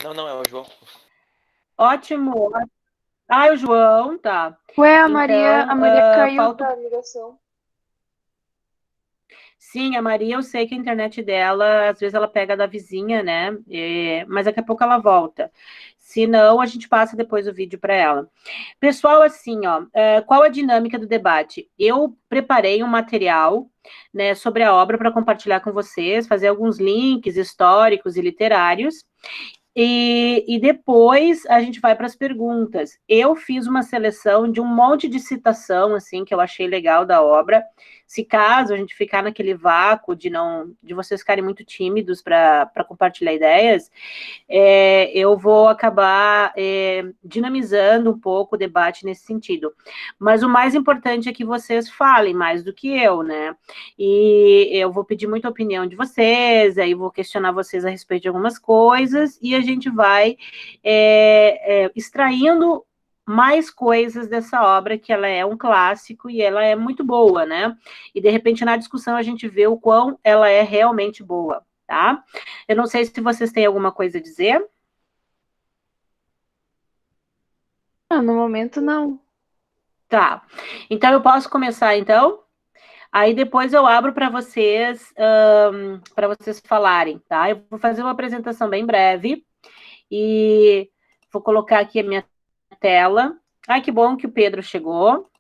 Não, é o João. Ótimo. Ah, é o João, tá. Ué, a Então, Maria caiu falta... da ligação. Sim, a Maria, eu sei que a internet dela, às vezes ela pega da vizinha, né? Mas daqui a pouco ela volta. Se não, a gente passa depois o vídeo para ela. Pessoal, assim, ó, qual a dinâmica do debate? Eu preparei um material, né, sobre a obra para compartilhar com vocês, fazer alguns links históricos e literários. E depois a gente vai para as perguntas. Eu fiz uma seleção de um monte de citação, assim, que eu achei legal da obra. Se caso a gente ficar naquele vácuo de vocês ficarem muito tímidos para compartilhar ideias, eu vou acabar dinamizando um pouco o debate nesse sentido. Mas o mais importante é que vocês falem mais do que eu, né? E eu vou pedir muita opinião de vocês, aí vou questionar vocês a respeito de algumas coisas, e a gente vai extraindo mais coisas dessa obra, que ela é um clássico e ela é muito boa, né? E, de repente, na discussão, a gente vê o quão ela é realmente boa, tá? Eu não sei se vocês têm alguma coisa a dizer. No momento, não. Tá. Então, eu posso começar, então? Aí, depois eu abro para vocês falarem, tá? Eu vou fazer uma apresentação bem breve e vou colocar aqui a minha tela. Ai, que bom que o Pedro chegou.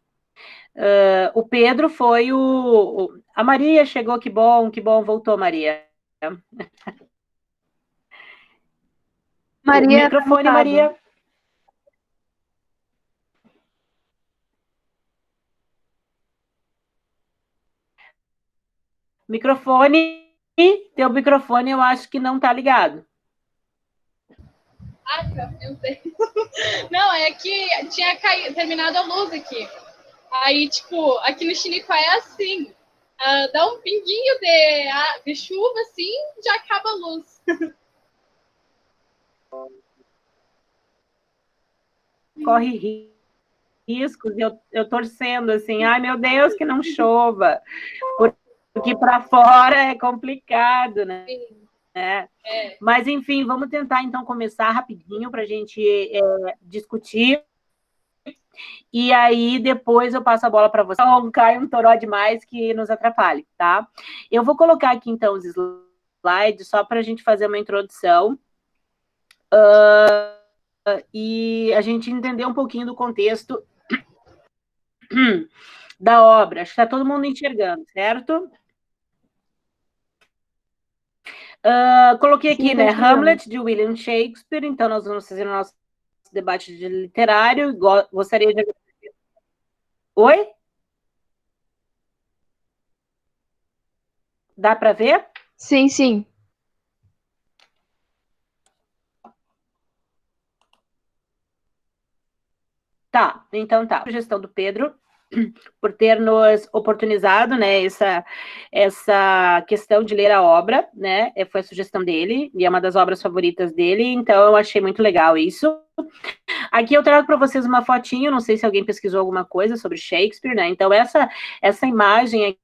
O Pedro foi a Maria chegou, que bom, voltou, Maria. O Maria tá microfone, mutado. Maria. Microfone. Teu microfone eu acho que não tá ligado. Ah, tá, eu sei. Não, é que tinha terminado a luz aqui. Aí, tipo, aqui no Chiniquá é assim. Dá um pinguinho de chuva, assim, já acaba a luz. Corre riscos, eu torcendo assim, ai meu Deus, que não chova, porque para fora é complicado, né? Mas enfim, vamos tentar então começar rapidinho para a gente discutir, e aí depois eu passo a bola para você. Não cai um toró demais que nos atrapalhe, tá? Eu vou colocar aqui então os slides só para a gente fazer uma introdução. E a gente entender um pouquinho do contexto da obra. Acho que está todo mundo enxergando, certo? Coloquei aqui, né, Hamlet, de William Shakespeare. Então, nós vamos fazer o nosso debate de literário. Gostaria de... Oi? Dá para ver? Sim, sim. Tá, então tá. Sugestão do Pedro, por ter nos oportunizado, né, essa questão de ler a obra, né, foi a sugestão dele, e é uma das obras favoritas dele, então eu achei muito legal isso. Aqui eu trago para vocês uma fotinho, não sei se alguém pesquisou alguma coisa sobre Shakespeare, né, então essa imagem aqui,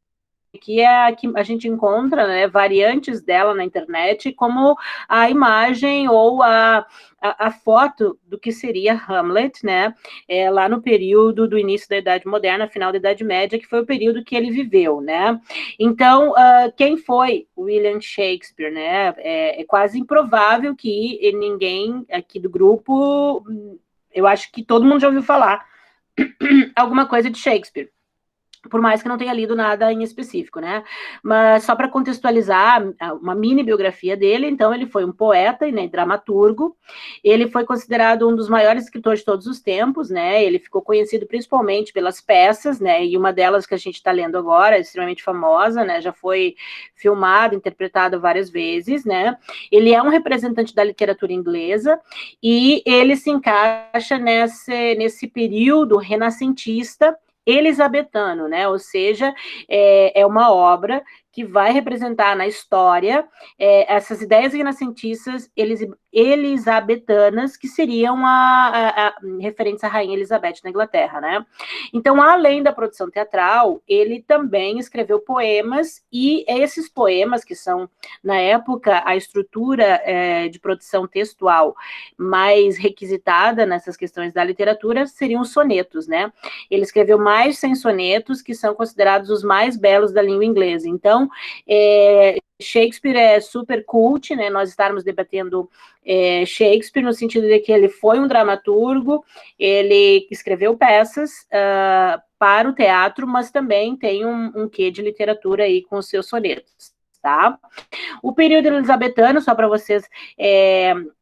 que é a que a gente encontra, né, variantes dela na internet, como a imagem ou a foto do que seria Hamlet, né, lá no período do início da Idade Moderna, final da Idade Média, que foi o período que ele viveu, né. Então, quem foi William Shakespeare, né, é quase improvável que ninguém aqui do grupo, eu acho que todo mundo já ouviu falar alguma coisa de Shakespeare, por mais que não tenha lido nada em específico, né? Mas só para contextualizar uma mini biografia dele, então ele foi um poeta e, né, dramaturgo. Ele foi considerado um dos maiores escritores de todos os tempos, né? Ele ficou conhecido principalmente pelas peças, né? E uma delas que a gente está lendo agora é extremamente famosa, né? Já foi filmada, interpretada várias vezes, né? Ele é um representante da literatura inglesa e ele se encaixa nesse período renascentista elizabetano, né? Ou seja, é uma obra que vai representar na história essas ideias renascentistas elisabetanas, que seriam referentes à Rainha Elizabeth na Inglaterra, né? Então, além da produção teatral, ele também escreveu poemas, e esses poemas, que são, na época, a estrutura de produção textual mais requisitada nessas questões da literatura, seriam os sonetos, né? Ele escreveu mais de 100 sonetos, que são considerados os mais belos da língua inglesa. Então, Shakespeare é super cult, né? Nós estarmos debatendo Shakespeare no sentido de que ele foi um dramaturgo, ele escreveu peças para o teatro, mas também tem um quê de literatura aí com os seus sonetos, tá? O período elisabetano, só para vocês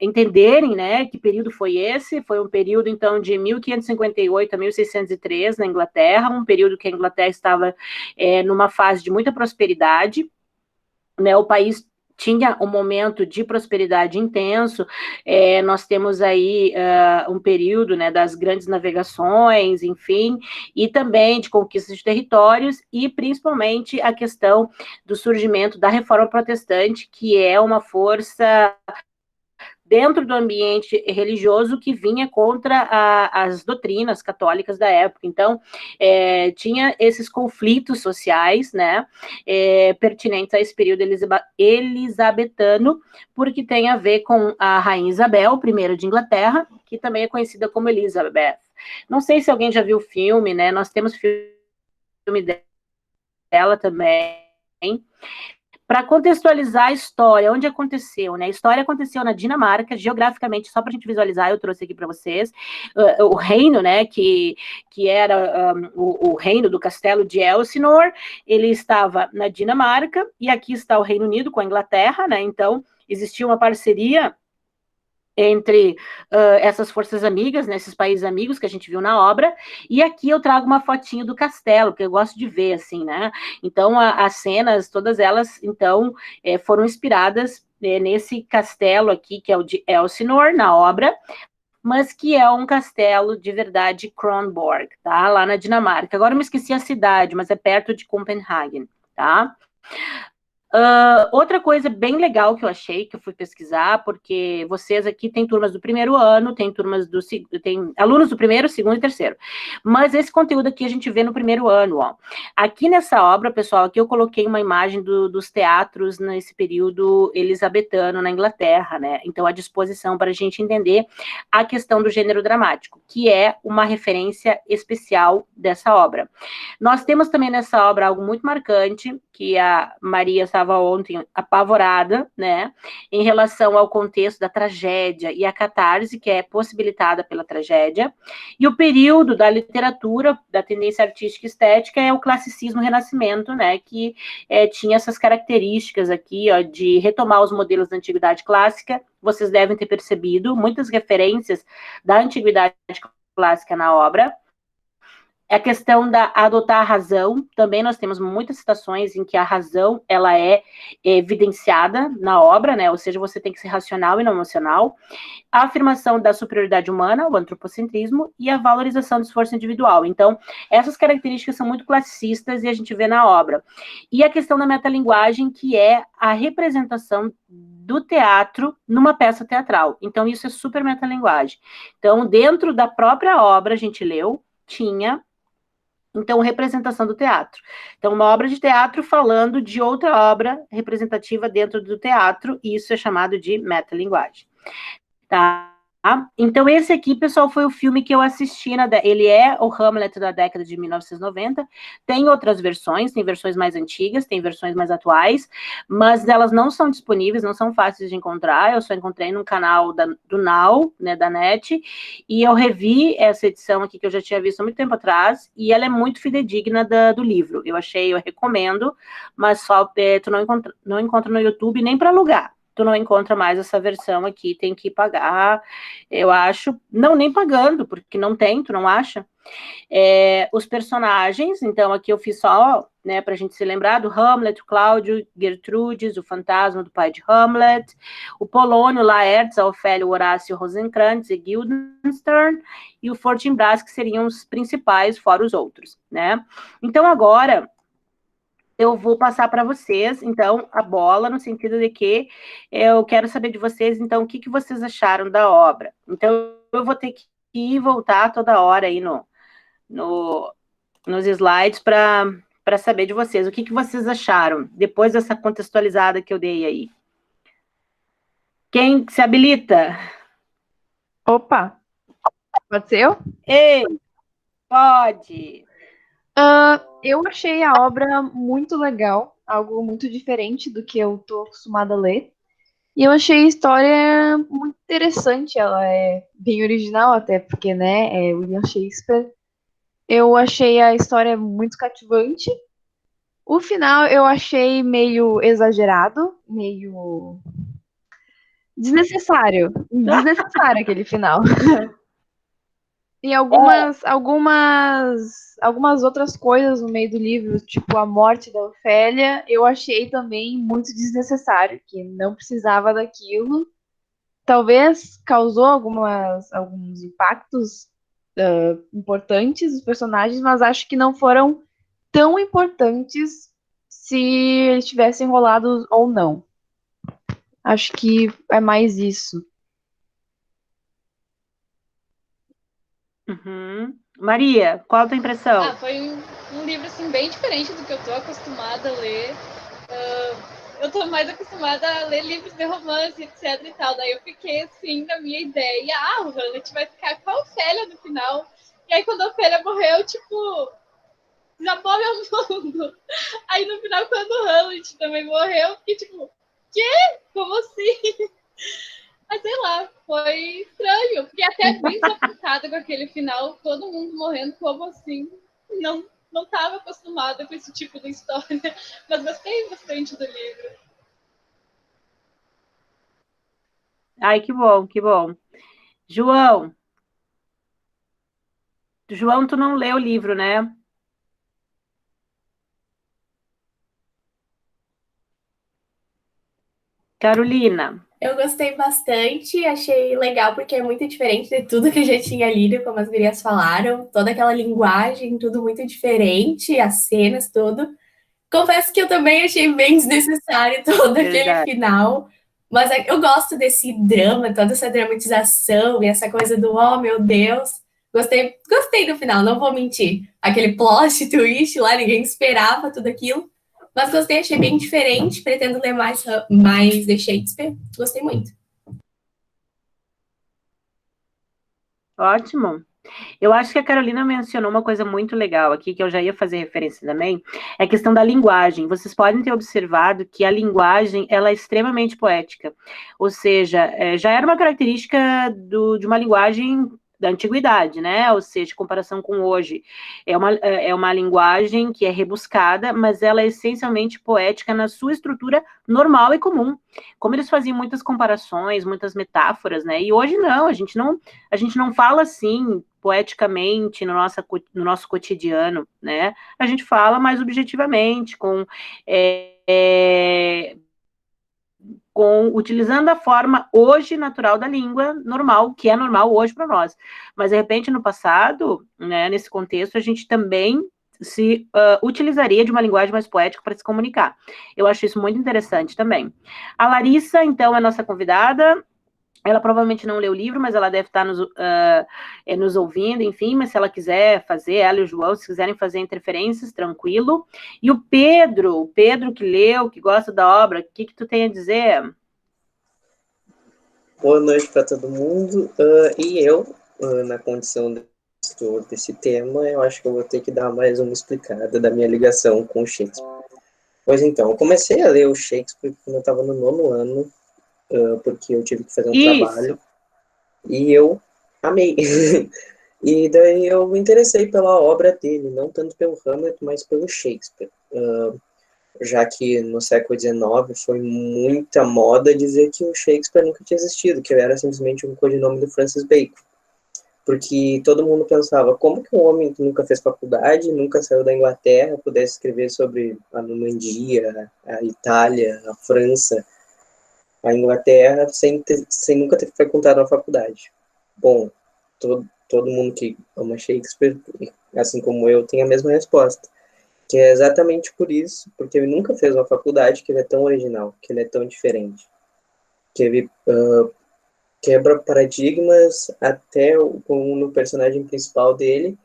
entenderem, né, que período foi esse, foi um período, então, de 1558 a 1603 na Inglaterra, um período que a Inglaterra estava numa fase de muita prosperidade, né, o país tinha um momento de prosperidade intenso, nós temos aí um período, né, das grandes navegações, enfim, e também de conquista de territórios, e principalmente a questão do surgimento da Reforma Protestante, que é uma força dentro do ambiente religioso que vinha contra as doutrinas católicas da época. Então, tinha esses conflitos sociais, né, pertinentes a esse período elisabetano, porque tem a ver com a Rainha Isabel I de Inglaterra, que também é conhecida como Elizabeth. Não sei se alguém já viu o filme, né, nós temos filme dela também. Para contextualizar a história, onde aconteceu, né? A história aconteceu na Dinamarca, geograficamente, só para a gente visualizar, eu trouxe aqui para vocês, o reino, né, que era o reino do castelo de Elsinore, ele estava na Dinamarca, e aqui está o Reino Unido com a Inglaterra, né? Então, existia uma parceria entre essas forças amigas, né, esses países amigos que a gente viu na obra, e aqui eu trago uma fotinho do castelo, que eu gosto de ver, assim, né, então as cenas, todas elas, então, foram inspiradas nesse castelo aqui, que é o de Elsinore, na obra, mas que é um castelo de verdade Kronborg, tá, lá na Dinamarca. Agora eu me esqueci a cidade, mas é perto de Copenhagen, tá? Outra coisa bem legal que eu achei, que eu fui pesquisar, porque vocês aqui têm turmas do primeiro ano, tem alunos do primeiro, segundo e terceiro, mas esse conteúdo aqui a gente vê no primeiro ano, ó. Aqui nessa obra, pessoal, aqui eu coloquei uma imagem dos teatros nesse período elisabetano na Inglaterra, né, então à disposição para a gente entender a questão do gênero dramático, que é uma referência especial dessa obra. Nós temos também nessa obra algo muito marcante, que a Maria estava ontem apavorada, né, em relação ao contexto da tragédia e a catarse que é possibilitada pela tragédia, e o período da literatura, da tendência artística e estética é o classicismo renascimento, né, que tinha essas características aqui, ó, de retomar os modelos da antiguidade clássica. Vocês devem ter percebido muitas referências da antiguidade clássica na obra. A questão da adotar a razão, também nós temos muitas citações em que a razão, ela é evidenciada na obra, né, ou seja, você tem que ser racional e não emocional. A afirmação da superioridade humana, o antropocentrismo, e a valorização do esforço individual. Então, essas características são muito classicistas e a gente vê na obra. E a questão da metalinguagem, que é a representação do teatro numa peça teatral. Então, isso é super metalinguagem. Então, dentro da própria obra, a gente leu, tinha então, representação do teatro. Então, uma obra de teatro falando de outra obra representativa dentro do teatro, e isso é chamado de metalinguagem. Tá? Então, esse aqui, pessoal, foi o filme que eu assisti, ele é o Hamlet da década de 1990, tem outras versões, tem versões mais antigas, tem versões mais atuais, mas elas não são disponíveis, não são fáceis de encontrar, eu só encontrei no canal do Now, né, da NET, e eu revi essa edição aqui, que eu já tinha visto há muito tempo atrás, e ela é muito fidedigna do livro, eu recomendo, mas só tu não encontra no YouTube nem para alugar. Tu não encontra mais essa versão aqui, tem que pagar, eu acho, não, nem pagando, porque não tem, tu não acha? Os personagens, então aqui eu fiz só, né, pra gente se lembrar do Hamlet, o Cláudio, Gertrudes, o fantasma do pai de Hamlet, o Polônio, Laertes, a Ofélia, o Horácio, Rosencrantz e Guildenstern, e o Fortinbras, que seriam os principais, fora os outros, né? Então agora eu vou passar para vocês, então, a bola, no sentido de que eu quero saber de vocês, então, o que, que vocês acharam da obra. Então, eu vou ter que ir e voltar toda hora aí nos slides para saber de vocês. O que, que vocês acharam, depois dessa contextualizada que eu dei aí? Quem se habilita? Opa, pode ser eu? Ei, pode! Eu achei a obra muito legal, algo muito diferente do que eu tô acostumada a ler. E eu achei a história muito interessante, ela é bem original até, porque, né, é William Shakespeare. Eu achei a história muito cativante. O final eu achei meio exagerado, meio desnecessário. Desnecessário aquele final. E algumas outras coisas no meio do livro, tipo a morte da Ofélia, eu achei também muito desnecessário, que não precisava daquilo. Talvez causou alguns impactos importantes dos personagens, mas acho que não foram tão importantes se eles tivessem enrolado ou não. Acho que é mais isso. Uhum. Maria, qual a tua impressão? Foi um livro assim, bem diferente do que eu tô acostumada a ler. Eu tô mais acostumada a ler livros de romance, etc e tal. Daí eu fiquei assim na minha ideia, o Hamlet vai ficar com a Ofélia no final. E aí quando a Ofélia morreu, tipo, desabou meu mundo. Aí no final, quando o Hamlet também morreu, eu fiquei tipo, quê? Como assim? Mas sei lá, foi estranho. Fiquei até bem desapontada com aquele final, todo mundo morrendo, como assim? Não estava acostumada com esse tipo de história, mas gostei bastante do livro. Ai, que bom, que bom. João, tu não leu o livro, né? Carolina. Eu gostei bastante, achei legal porque é muito diferente de tudo que eu já tinha lido, como as gurias falaram, toda aquela linguagem, tudo muito diferente, as cenas, tudo. Confesso que eu também achei bem desnecessário todo aquele Verdade. final, mas eu gosto desse drama, toda essa dramatização e essa coisa do, oh meu Deus, gostei do final, não vou mentir. Aquele plot twist lá, ninguém esperava tudo aquilo. Mas gostei, achei bem diferente. Pretendo ler mais de Shakespeare. Gostei muito. Ótimo. Eu acho que a Carolina mencionou uma coisa muito legal aqui, que eu já ia fazer referência também, é a questão da linguagem. Vocês podem ter observado que a linguagem, ela é extremamente poética. Ou seja, já era uma característica de uma linguagem da antiguidade, né? Ou seja, em comparação com hoje. É uma linguagem que é rebuscada, mas ela é essencialmente poética na sua estrutura normal e comum. Como eles faziam muitas comparações, muitas metáforas, né? E hoje não, a gente não fala assim poeticamente no nosso cotidiano, né? A gente fala mais objetivamente, utilizando a forma hoje natural da língua normal, que é normal hoje para nós. Mas, de repente, no passado, né, nesse contexto, a gente também se utilizaria de uma linguagem mais poética para se comunicar. Eu acho isso muito interessante também. A Larissa, então, é nossa convidada. Ela provavelmente não leu o livro, mas ela deve estar nos ouvindo, enfim, mas se ela quiser fazer, ela e o João, se quiserem fazer interferências, tranquilo. E o Pedro que leu, que gosta da obra, o que tu tem a dizer? Boa noite para todo mundo. E eu, na condição de gestor desse tema, eu acho que eu vou ter que dar mais uma explicada da minha ligação com o Shakespeare. Pois então, eu comecei a ler o Shakespeare quando eu estava no 9º ano, porque eu tive que fazer um trabalho, e eu amei. E daí eu me interessei pela obra dele, não tanto pelo Hamlet, mas pelo Shakespeare. Já que no século XIX foi muita moda dizer que o Shakespeare nunca tinha existido, que era simplesmente um codinome do Francis Bacon. Porque todo mundo pensava, como que um homem que nunca fez faculdade, nunca saiu da Inglaterra, pudesse escrever sobre a Normandia, a Itália, a França, a Inglaterra, sem nunca ter frequentado a faculdade. Bom, todo mundo que ama Shakespeare, assim como eu, tem a mesma resposta. que é exatamente por isso, porque ele nunca fez uma faculdade, que ele é tão original, que ele é tão diferente, que ele quebra paradigmas até no personagem principal dele,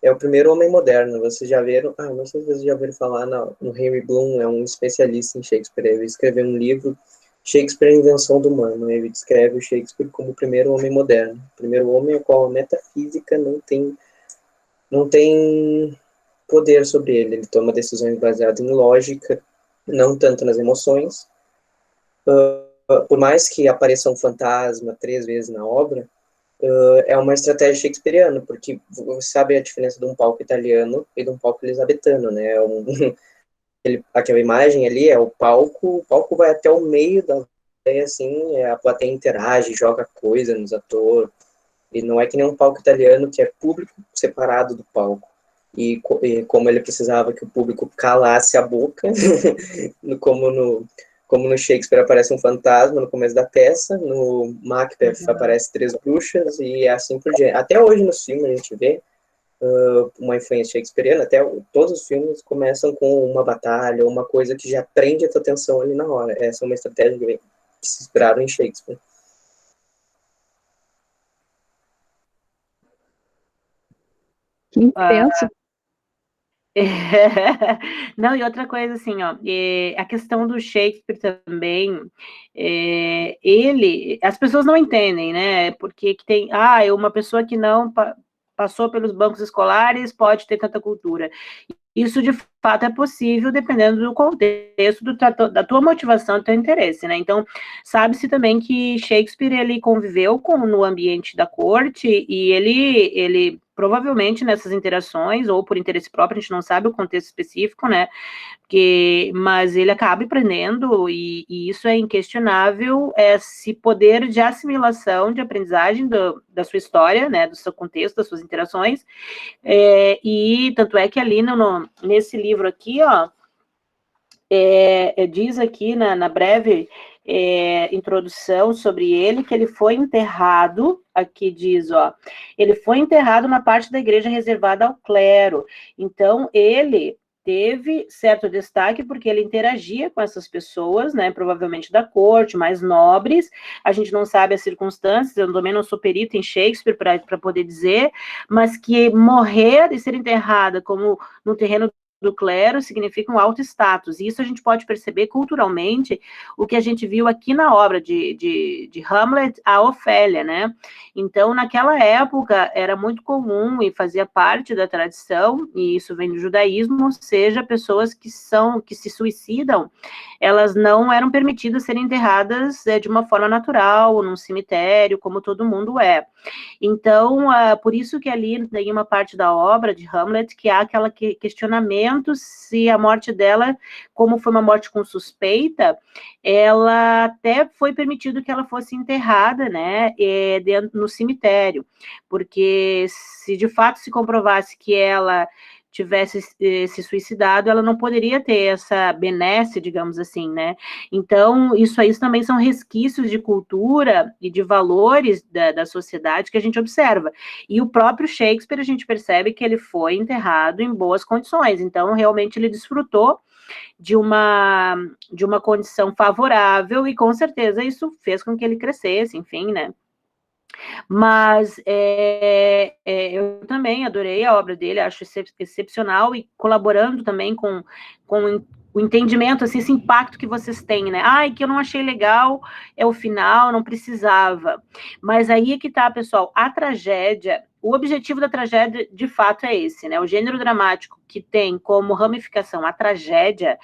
é o primeiro homem moderno. Vocês já viram? Não sei se vocês já ouviram falar no Henry Bloom, é um especialista em Shakespeare. Ele escreveu um livro, Shakespeare, a Invenção do Humano. Ele descreve o Shakespeare como o primeiro homem moderno. O primeiro homem ao qual a metafísica não tem poder sobre ele. Ele toma decisões baseadas em lógica, não tanto nas emoções. Por mais que apareça um fantasma 3 vezes na obra, é uma estratégia shakespeariana, porque você sabe a diferença de um palco italiano e de um palco elisabetano, né? Aquela imagem ali é o palco vai até o meio da plateia, assim, a plateia interage, joga coisa nos atores, e não é que nem um palco italiano que é público separado do palco. E como ele precisava que o público calasse a boca, como no Shakespeare aparece um fantasma no começo da peça, no Macbeth aparece 3 bruxas, e assim por diante. Até hoje nos filmes a gente vê uma influência shakespeariana, todos os filmes começam com uma batalha, uma coisa que já prende a tua atenção ali na hora. Essa é uma estratégia que se inspiraram em Shakespeare. Que intenso. Não, e outra coisa assim, ó, a questão do Shakespeare também, as pessoas não entendem, né, porque que tem, uma pessoa que não passou pelos bancos escolares pode ter tanta cultura. Isso, de fato, é possível dependendo do contexto, da tua motivação, do teu interesse, né? Então, sabe-se também que Shakespeare, ele conviveu no ambiente da corte e ele provavelmente nessas interações, ou por interesse próprio, a gente não sabe o contexto específico, né? Mas ele acaba aprendendo, e isso é inquestionável, esse poder de assimilação, de aprendizagem da sua história, né, do seu contexto, das suas interações, e tanto é que ali nesse livro aqui, ó, diz aqui na breve introdução sobre ele, que ele foi enterrado, aqui diz, ó, ele foi enterrado na parte da igreja reservada ao clero. Então, ele teve certo destaque porque ele interagia com essas pessoas, né, provavelmente da corte, mais nobres. A gente não sabe as circunstâncias, eu também não sou perito em Shakespeare para poder dizer, mas que morrer e ser enterrada como no terreno do clero significa um alto status, e isso a gente pode perceber culturalmente, o que a gente viu aqui na obra de Hamlet, a Ofélia, né? Então, naquela época, era muito comum e fazia parte da tradição, e isso vem do judaísmo, ou seja, pessoas que se suicidam, elas não eram permitidas serem enterradas de uma forma natural, num cemitério, como todo mundo é. Então, por isso que ali tem uma parte da obra de Hamlet que há aquele questionamento se a morte dela, como foi uma morte com suspeita, ela até foi permitido que ela fosse enterrada, né, no cemitério, porque se de fato se comprovasse que ela tivesse se suicidado, ela não poderia ter essa benesse, digamos assim, né? Então, isso aí também são resquícios de cultura e de valores da sociedade que a gente observa. E o próprio Shakespeare, a gente percebe que ele foi enterrado em boas condições, então, realmente, ele desfrutou de uma condição favorável, e com certeza isso fez com que ele crescesse, enfim, né? Mas eu também adorei a obra dele, acho excepcional, e colaborando também com o entendimento, assim, esse impacto que vocês têm, né? Que eu não achei legal é o final, não precisava. Mas aí é que tá, pessoal, a tragédia, o objetivo da tragédia, de fato, é esse, né? O gênero dramático que tem como ramificação a tragédia,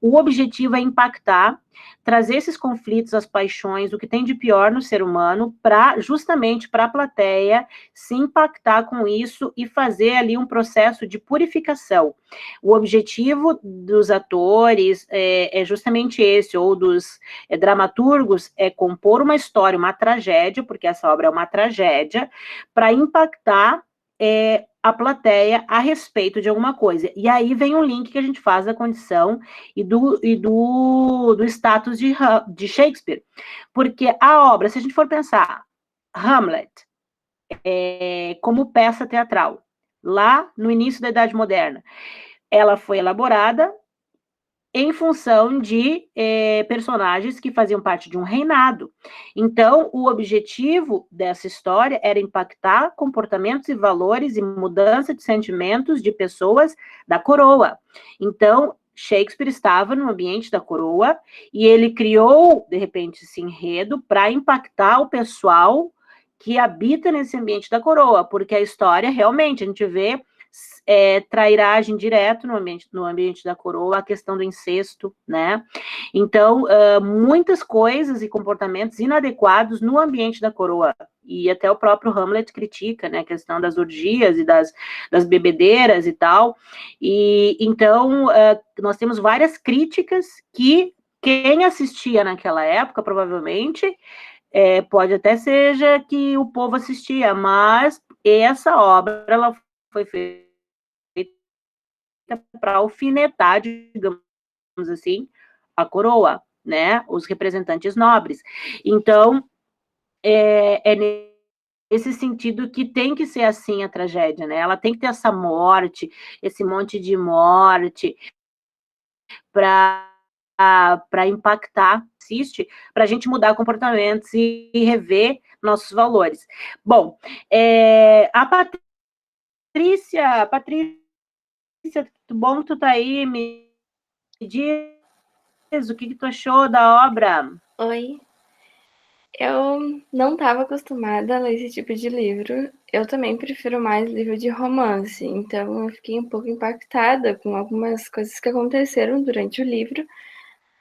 o objetivo é impactar, trazer esses conflitos, as paixões, o que tem de pior no ser humano, justamente para a plateia se impactar com isso e fazer ali um processo de purificação. O objetivo dos atores é justamente esse, ou dos dramaturgos, é compor uma história, uma tragédia, porque essa obra é uma tragédia, para impactar a plateia a respeito de alguma coisa. E aí vem um link que a gente faz da condição e do status de Shakespeare. Porque a obra, se a gente for pensar, Hamlet, como peça teatral, lá no início da Idade Moderna, ela foi elaborada em função de personagens que faziam parte de um reinado. Então, o objetivo dessa história era impactar comportamentos e valores e mudança de sentimentos de pessoas da coroa. Então, Shakespeare estava no ambiente da coroa e ele criou, de repente, esse enredo para impactar o pessoal que habita nesse ambiente da coroa, porque a história, realmente, a gente vê trairagem direto no ambiente da coroa, a questão do incesto, né? Então, muitas coisas e comportamentos inadequados no ambiente da coroa. E até o próprio Hamlet critica, né, a questão das orgias e das bebedeiras e tal. E então, nós temos várias críticas que quem assistia naquela época, provavelmente, pode até seja que o povo assistia, mas essa obra, ela foi feita para alfinetar, digamos assim, a coroa, né, os representantes nobres. Então, é nesse sentido que tem que ser assim a tragédia, né, ela tem que ter essa morte, esse monte de morte, para impactar, assiste, para a gente mudar comportamentos e rever nossos valores. Bom, a Patrícia, bom que tu tá aí, me diz o que tu achou da obra. Oi, eu não estava acostumada a ler esse tipo de livro. Eu também prefiro mais livro de romance, então eu fiquei um pouco impactada com algumas coisas que aconteceram durante o livro,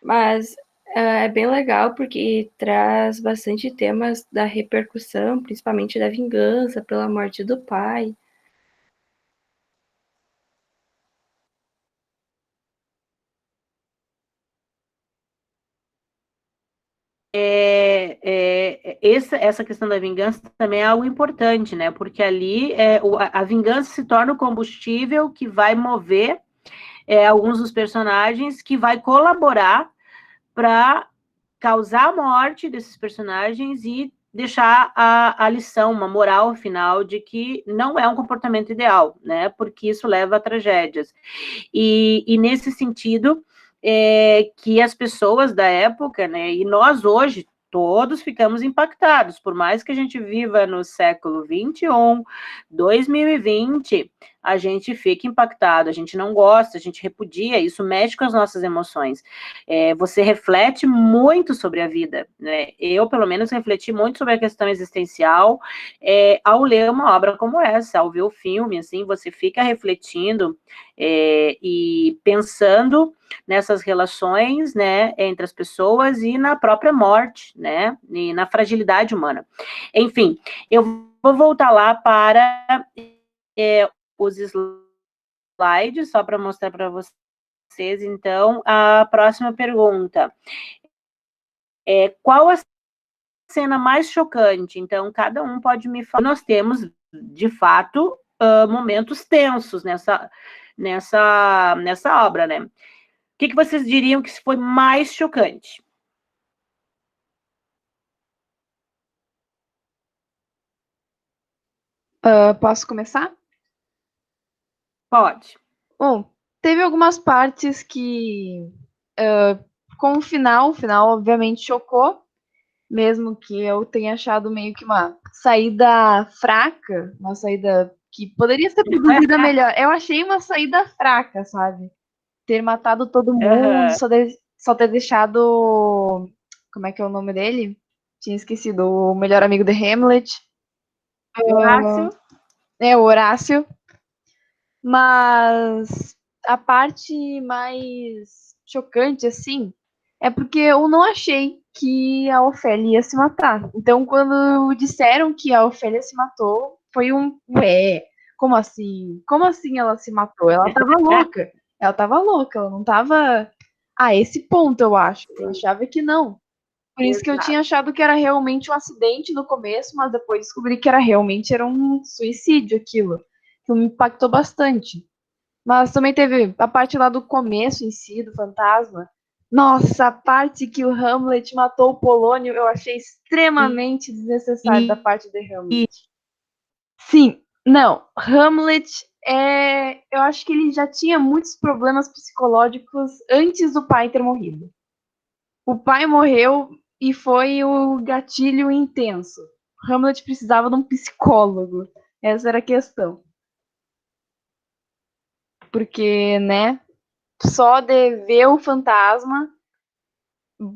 mas é bem legal porque traz bastante temas da repercussão, principalmente da vingança pela morte do pai. Essa questão da vingança também é algo importante, né? Porque ali a vingança se torna o combustível que vai mover alguns dos personagens, que vai colaborar para causar a morte desses personagens e deixar a lição, uma moral final de que não é um comportamento ideal, né? Porque isso leva a tragédias. E nesse sentido, que as pessoas da época, né, e nós hoje, todos ficamos impactados, por mais que a gente viva no século 21, 2020, a gente fica impactado, a gente não gosta, a gente repudia, isso mexe com as nossas emoções. Você reflete muito sobre a vida, né? Eu, pelo menos, refleti muito sobre a questão existencial ao ler uma obra como essa, ao ver o filme, assim, você fica refletindo e pensando nessas relações, né, entre as pessoas e na própria morte, né, e na fragilidade humana. Enfim, eu vou voltar lá para os slides, só para mostrar para vocês, então, a próxima pergunta. Qual a cena mais chocante? Então, cada um pode me falar. Nós temos, de fato, momentos tensos nessa obra, né? O que vocês diriam que foi mais chocante? Posso começar? Pode. Bom, teve algumas partes que, com o final obviamente chocou, mesmo que eu tenha achado meio que uma saída fraca, uma saída que poderia ser produzida melhor. Eu achei uma saída fraca, sabe? Ter matado todo mundo, só ter deixado. Como é que é o nome dele? Tinha esquecido, o melhor amigo de Hamlet. Horácio. O Horácio. Mas a parte mais chocante, assim, é porque eu não achei que a Ofélia ia se matar. Então, quando disseram que a Ofélia se matou, foi como assim? Como assim ela se matou? Ela tava louca. Ela não tava a esse ponto, eu acho. Eu achava que não. Por isso que eu tinha achado que era realmente um acidente no começo, mas depois descobri que era um suicídio aquilo. Que me impactou bastante. Mas também teve a parte lá do começo em si, do fantasma. Nossa, a parte que o Hamlet matou o Polônio, eu achei extremamente desnecessário da parte de Hamlet. Sim, não, Hamlet eu acho que ele já tinha muitos problemas psicológicos antes do pai ter morrido. O pai morreu e foi o gatilho intenso. Hamlet precisava de um psicólogo. Essa era a questão. Porque, né, só de ver o fantasma,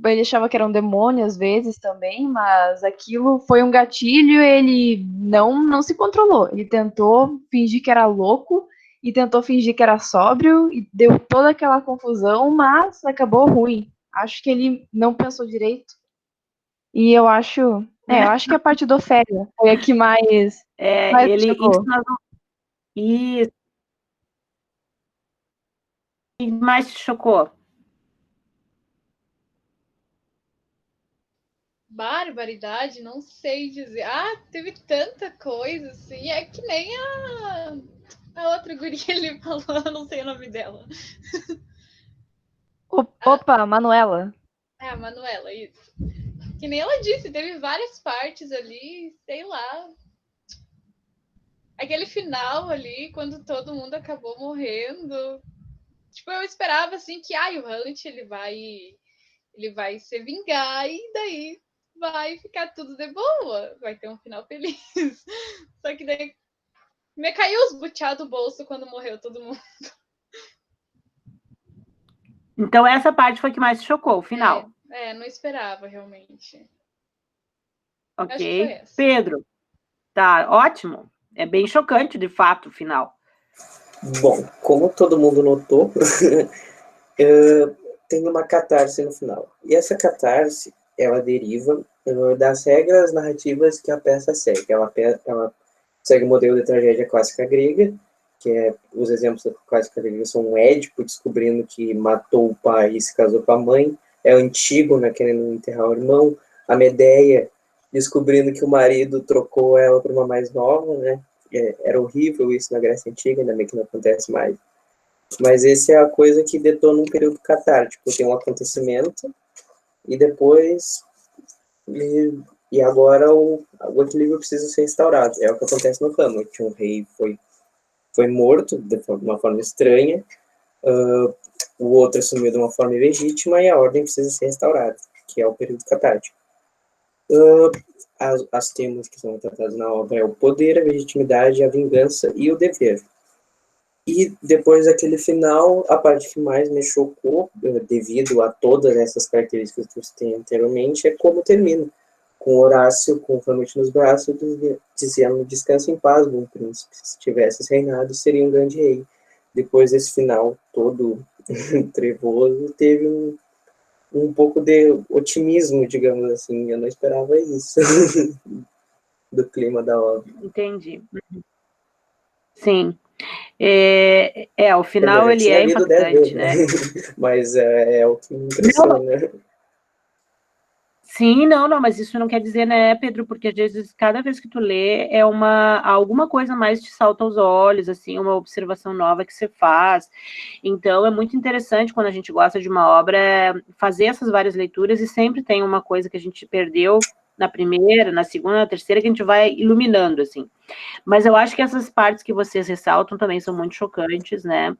ele achava que era um demônio às vezes também, mas aquilo foi um gatilho e ele não se controlou. Ele tentou fingir que era louco e tentou fingir que era sóbrio e deu toda aquela confusão, mas acabou ruim. Acho que ele não pensou direito. E eu acho que a parte do Ofélia foi a que mais chegou. Isso. O que mais te chocou? Barbaridade, não sei dizer. Ah, teve tanta coisa, assim. É que nem a outra guria ali falou, eu não sei o nome dela. Opa, Manuela. É, a Manuela, isso. Que nem ela disse, teve várias partes ali, sei lá. Aquele final ali, quando todo mundo acabou morrendo. Tipo, eu esperava, assim, que o Hunt, ele vai se vingar e daí vai ficar tudo de boa. Vai ter um final feliz. Só que daí me caiu os butiá do bolso quando morreu todo mundo. Então, essa parte foi que mais te chocou, o final. Não esperava, realmente. Ok. Acho que foi essa. Pedro, tá ótimo. É bem chocante, de fato, o final. Bom, como todo mundo notou, tem uma catarse no final. E essa catarse, ela deriva das regras narrativas que a peça segue. Ela segue o modelo de tragédia clássica grega, que os exemplos da clássica grega são o Édipo descobrindo que matou o pai e se casou com a mãe, é o Antígona querendo enterrar o irmão, a Medeia descobrindo que o marido trocou ela por uma mais nova, né? Era horrível isso na Grécia Antiga, ainda bem que não acontece mais. Mas essa é a coisa que detona um período catártico. Tem um acontecimento e depois... E agora o equilíbrio precisa ser restaurado. É o que acontece no Hamlet. Um rei foi morto de uma forma estranha, o outro assumiu de uma forma ilegítima e a ordem precisa ser restaurada, que é o período catártico. As temas que são tratados na obra é o poder, a legitimidade, a vingança e o dever. E depois daquele final, a parte que mais me chocou, devido a todas essas características que eu citei anteriormente, é como termina. Com Horácio, com o Hamlet nos braços, dizendo: descansa em paz, bom príncipe. Se tivesses reinado, seria um grande rei. Depois desse final todo trevoso, teve um pouco de otimismo, digamos assim. Eu não esperava isso do clima da obra. Entendi. Sim. O final ele é impactante, né? Mas é o que me impressiona. Sim, não, mas isso não quer dizer, né, Pedro, porque às vezes, cada vez que tu lê, alguma coisa mais te salta aos olhos, assim, uma observação nova que você faz. Então, é muito interessante quando a gente gosta de uma obra, fazer essas várias leituras, e sempre tem uma coisa que a gente perdeu na primeira, na segunda, na terceira, que a gente vai iluminando, assim. Mas eu acho que essas partes que vocês ressaltam também são muito chocantes, né?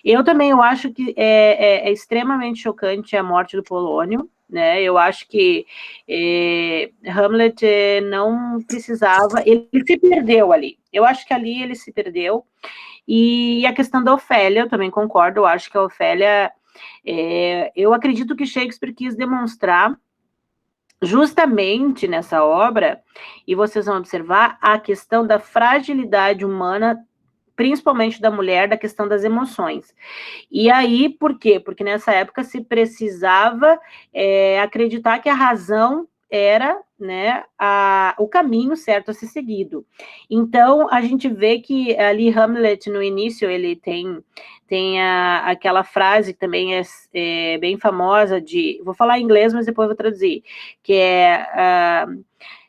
Eu acho que é extremamente chocante a morte do Polônio, né? Eu acho que Hamlet não precisava, ele se perdeu ali. Eu acho que ali ele se perdeu. E a questão da Ofélia, eu também concordo, eu acho que a Ofélia, eu acredito que Shakespeare quis demonstrar justamente nessa obra, e vocês vão observar a questão da fragilidade humana, principalmente da mulher, da questão das emoções. E aí, por quê? Porque nessa época se precisava acreditar que a razão era, né, o caminho certo a ser seguido. Então, a gente vê que ali Hamlet, no início, ele tem aquela frase que também é bem famosa vou falar em inglês, mas depois vou traduzir, que é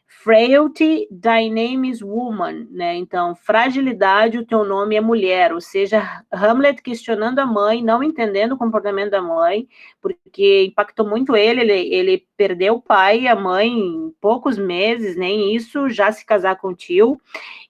frailty, thy name is woman, né? Então, fragilidade, o teu nome é mulher, ou seja, Hamlet questionando a mãe, não entendendo o comportamento da mãe, porque porque impactou muito ele perdeu o pai e a mãe em poucos meses, nem isso, já se casar com o tio.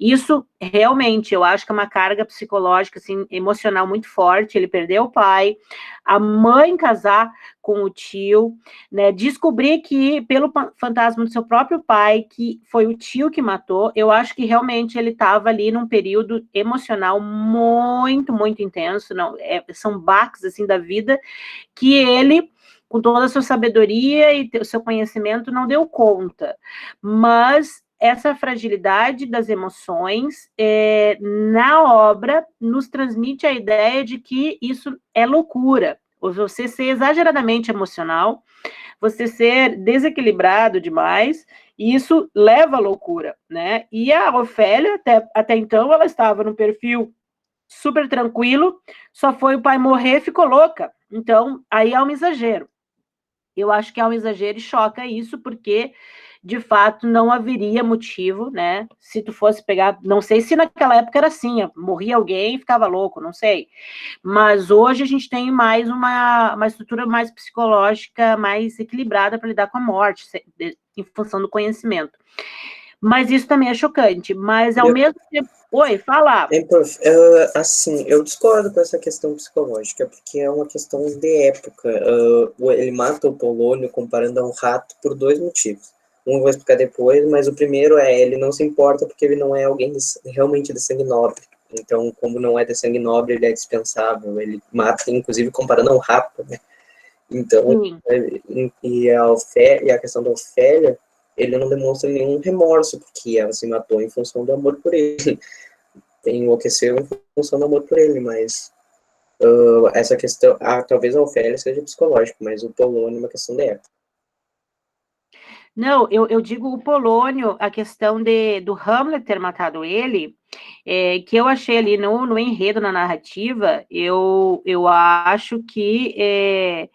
Isso, realmente, eu acho que é uma carga psicológica, assim, emocional muito forte. Ele perdeu o pai, a mãe casar com o tio, né? Descobrir que, pelo fantasma do seu próprio pai, que foi o tio que matou, eu acho que realmente ele estava ali num período emocional muito, muito intenso. Não, são baques, assim, da vida, que ele, com toda a sua sabedoria e o seu conhecimento, não deu conta. Mas essa fragilidade das emoções, na obra, nos transmite a ideia de que isso é loucura. Você ser exageradamente emocional, você ser desequilibrado demais, e isso leva à loucura, né? E a Ofélia, até então, ela estava no perfil super tranquilo, só foi o pai morrer, ficou louca. Então, aí é um exagero. Eu acho que é um exagero e choca isso, porque, de fato, não haveria motivo, né? Se tu fosse pegar, não sei se naquela época era assim, morria alguém e ficava louco, não sei. Mas hoje a gente tem mais uma estrutura mais psicológica, mais equilibrada para lidar com a morte, em função do conhecimento. Mas isso também é chocante. Mas, ao mesmo tempo... Oi, fala. Assim, eu discordo com essa questão psicológica, porque é uma questão de época. Ele mata o Polônio comparando a um rato por 2 motivos. Um eu vou explicar depois, mas o primeiro ele não se importa porque ele não é alguém realmente de sangue nobre. Então, como não é de sangue nobre, ele é dispensável. Ele mata, inclusive, comparando a um rato, né? Então, e a questão da Ofélia, ele não demonstra nenhum remorso, porque ela se matou em função do amor por ele. Enlouqueceu em função do amor por ele, mas essa questão, talvez a Ofélia seja psicológica, mas o Polônio é uma questão de época. Não, eu digo o Polônio, a questão do Hamlet ter matado ele, que eu achei ali no enredo, na narrativa, eu acho que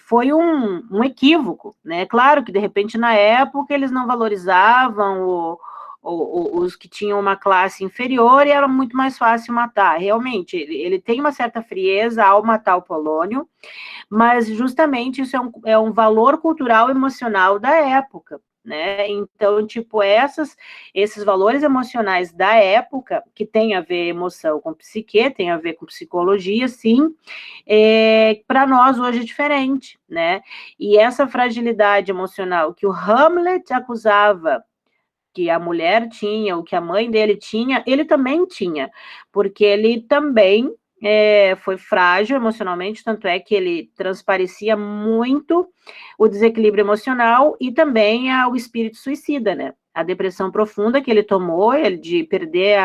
foi um equívoco, né? Claro que, de repente, na época, eles não valorizavam os que tinham uma classe inferior e era muito mais fácil matar. Realmente, ele tem uma certa frieza ao matar o Polônio, mas justamente isso é um valor cultural emocional da época, né? Então, tipo, esses valores emocionais da época, que tem a ver emoção com psique, tem a ver com psicologia, sim, para nós hoje é diferente, né? E essa fragilidade emocional que o Hamlet acusava que a mulher tinha, o que a mãe dele tinha, ele também tinha, porque ele também foi frágil emocionalmente, tanto é que ele transparecia muito o desequilíbrio emocional e também o espírito suicida, né? A depressão profunda que ele tomou, ele de perder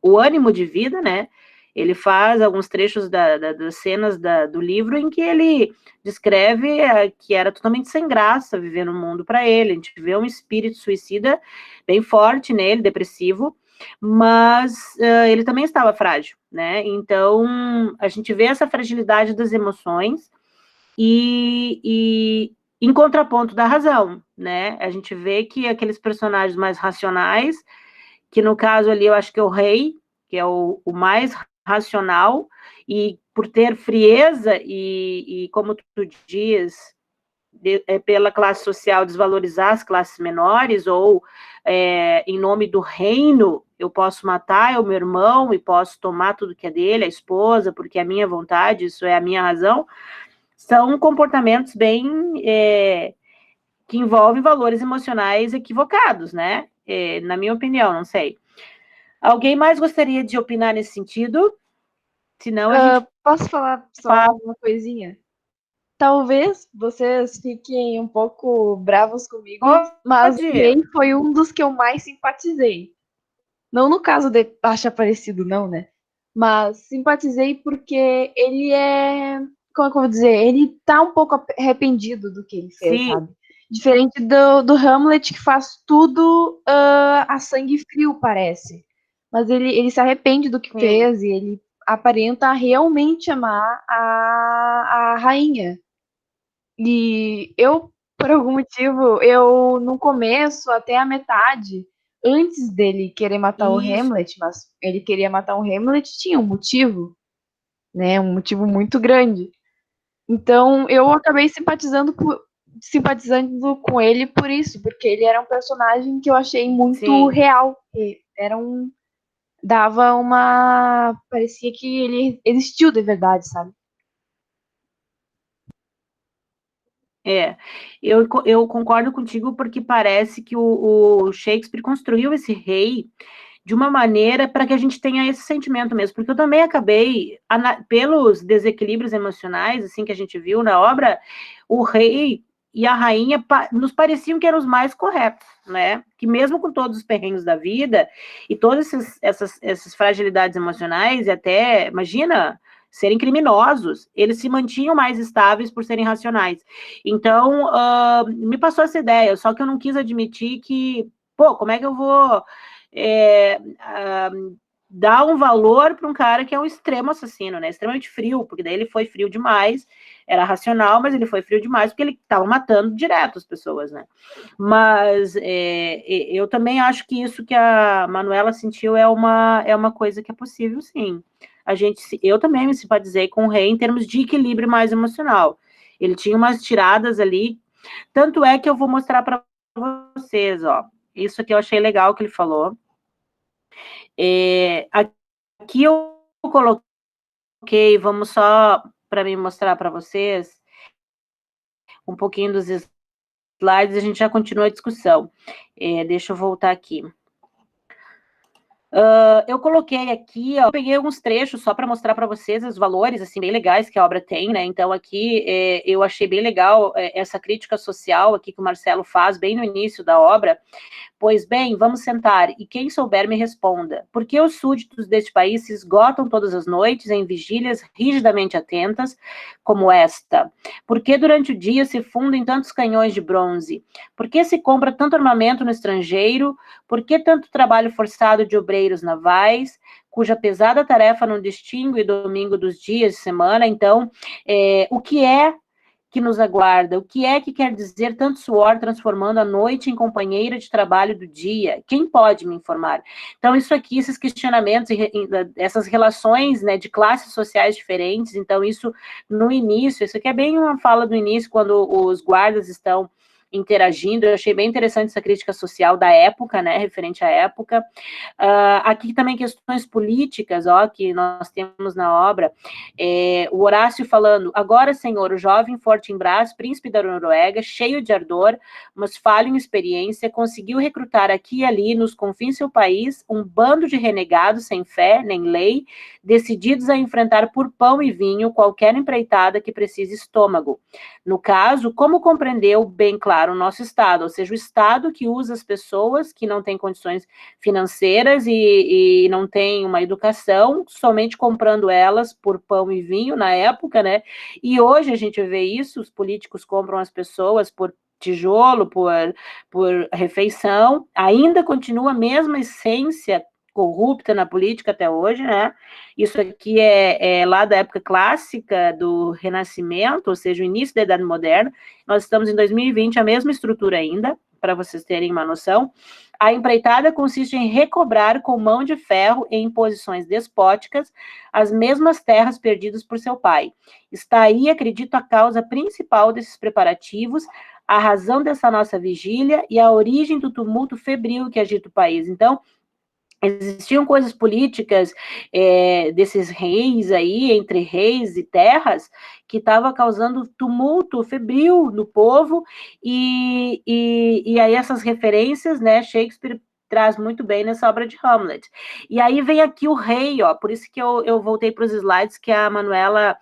o ânimo de vida, né? Ele faz alguns trechos das cenas do livro em que ele descreve que era totalmente sem graça viver no mundo para ele. A gente vê um espírito suicida bem forte nele, depressivo, mas ele também estava frágil, né? Então, a gente vê essa fragilidade das emoções e em contraponto da razão, né? A gente vê que aqueles personagens mais racionais, que no caso ali eu acho que é o rei, que é o mais racional, e por ter frieza e como tu diz, pela classe social desvalorizar as classes menores, ou em nome do reino, eu posso matar o meu irmão e posso tomar tudo que é dele, a esposa, porque é a minha vontade, isso é a minha razão, são comportamentos bem que envolvem valores emocionais equivocados, né? Na minha opinião, não sei. Alguém mais gostaria de opinar nesse sentido? Senão a gente... Posso falar só uma coisinha? Talvez vocês fiquem um pouco bravos comigo, mas o rei foi um dos que eu mais simpatizei. Não no caso de achar parecido, não, né? Mas simpatizei porque ele como é que eu vou dizer? Ele tá um pouco arrependido do que ele fez, sabe? Diferente do Hamlet, que faz tudo a sangue frio, parece. Mas ele se arrepende do que fez e ele aparenta realmente amar a rainha. E eu, por algum motivo, no começo, até a metade, antes dele querer matar o Hamlet, mas ele queria matar o Hamlet, tinha um motivo, né? Um motivo muito grande. Então, eu acabei simpatizando com ele por isso, porque ele era um personagem que eu achei muito Sim. real. Era um. Dava uma. Parecia que ele existiu de verdade, sabe? Eu concordo contigo porque parece que o Shakespeare construiu esse rei de uma maneira para que a gente tenha esse sentimento mesmo, porque eu também acabei, pelos desequilíbrios emocionais, assim, que a gente viu na obra, o rei e a rainha nos pareciam que eram os mais corretos, né? Que mesmo com todos os perrengues da vida e todas essas fragilidades emocionais, e até, imagina, serem criminosos, eles se mantinham mais estáveis por serem racionais. Então, me passou essa ideia, só que eu não quis admitir que, pô, como é que eu vou dar um valor para um cara que é um extremo assassino, né? Extremamente frio, porque daí ele foi frio demais, era racional, mas ele foi frio demais porque ele estava matando direto as pessoas, né? Mas eu também acho que isso que a Manuela sentiu é uma coisa que é possível, sim. Eu também me simpatizei com o rei em termos de equilíbrio mais emocional. Ele tinha umas tiradas ali, tanto é que eu vou mostrar para vocês, ó. Isso aqui eu achei legal que ele falou. Aqui eu coloquei, vamos só para me mostrar para vocês um pouquinho dos slides, a gente já continua a discussão. Deixa eu voltar aqui. Eu coloquei aqui, ó, peguei alguns trechos só para mostrar para vocês os valores, assim, bem legais que a obra tem, né? Então, aqui eu achei bem legal essa crítica social aqui que o Marcelo faz bem no início da obra. Pois bem, vamos sentar, e quem souber me responda. Por que os súditos deste país se esgotam todas as noites em vigílias rigidamente atentas, como esta? Por que durante o dia se fundem tantos canhões de bronze? Por que se compra tanto armamento no estrangeiro? Por que tanto trabalho forçado de obreiros navais, cuja pesada tarefa não distingue domingo dos dias de semana? Então, o que é que nos aguarda? O que é que quer dizer tanto suor transformando a noite em companheira de trabalho do dia? Quem pode me informar? Então, isso aqui, esses questionamentos, essas relações, né, de classes sociais diferentes, então isso no início, isso aqui é bem uma fala do início, quando os guardas estão interagindo, eu achei bem interessante essa crítica social da época, né, referente à época. Aqui também questões políticas, ó, que nós temos na obra, o Horácio falando, agora, senhor, o jovem Fortinbras, príncipe da Noruega, cheio de ardor, mas falho em experiência, conseguiu recrutar aqui e ali, nos confins do seu país, um bando de renegados sem fé, nem lei, decididos a enfrentar por pão e vinho qualquer empreitada que precise estômago. No caso, como compreendeu bem claro o nosso Estado, ou seja, o Estado que usa as pessoas que não têm condições financeiras e não têm uma educação, somente comprando elas por pão e vinho na época, né? E hoje a gente vê isso, os políticos compram as pessoas por tijolo, por refeição, ainda continua a mesma essência corrupta na política até hoje, né? Isso aqui é lá da época clássica do Renascimento, ou seja, o início da Idade Moderna. Nós estamos em 2020, a mesma estrutura ainda, para vocês terem uma noção. A empreitada consiste em recobrar com mão de ferro em posições despóticas as mesmas terras perdidas por seu pai. Está aí, acredito, a causa principal desses preparativos, a razão dessa nossa vigília e a origem do tumulto febril que agita o país. Então, existiam coisas políticas desses reis aí, entre reis e terras, que estava causando tumulto febril no povo, e aí essas referências, né, Shakespeare traz muito bem nessa obra de Hamlet. E aí vem aqui o rei, ó, por isso que eu voltei para os slides que a Manuela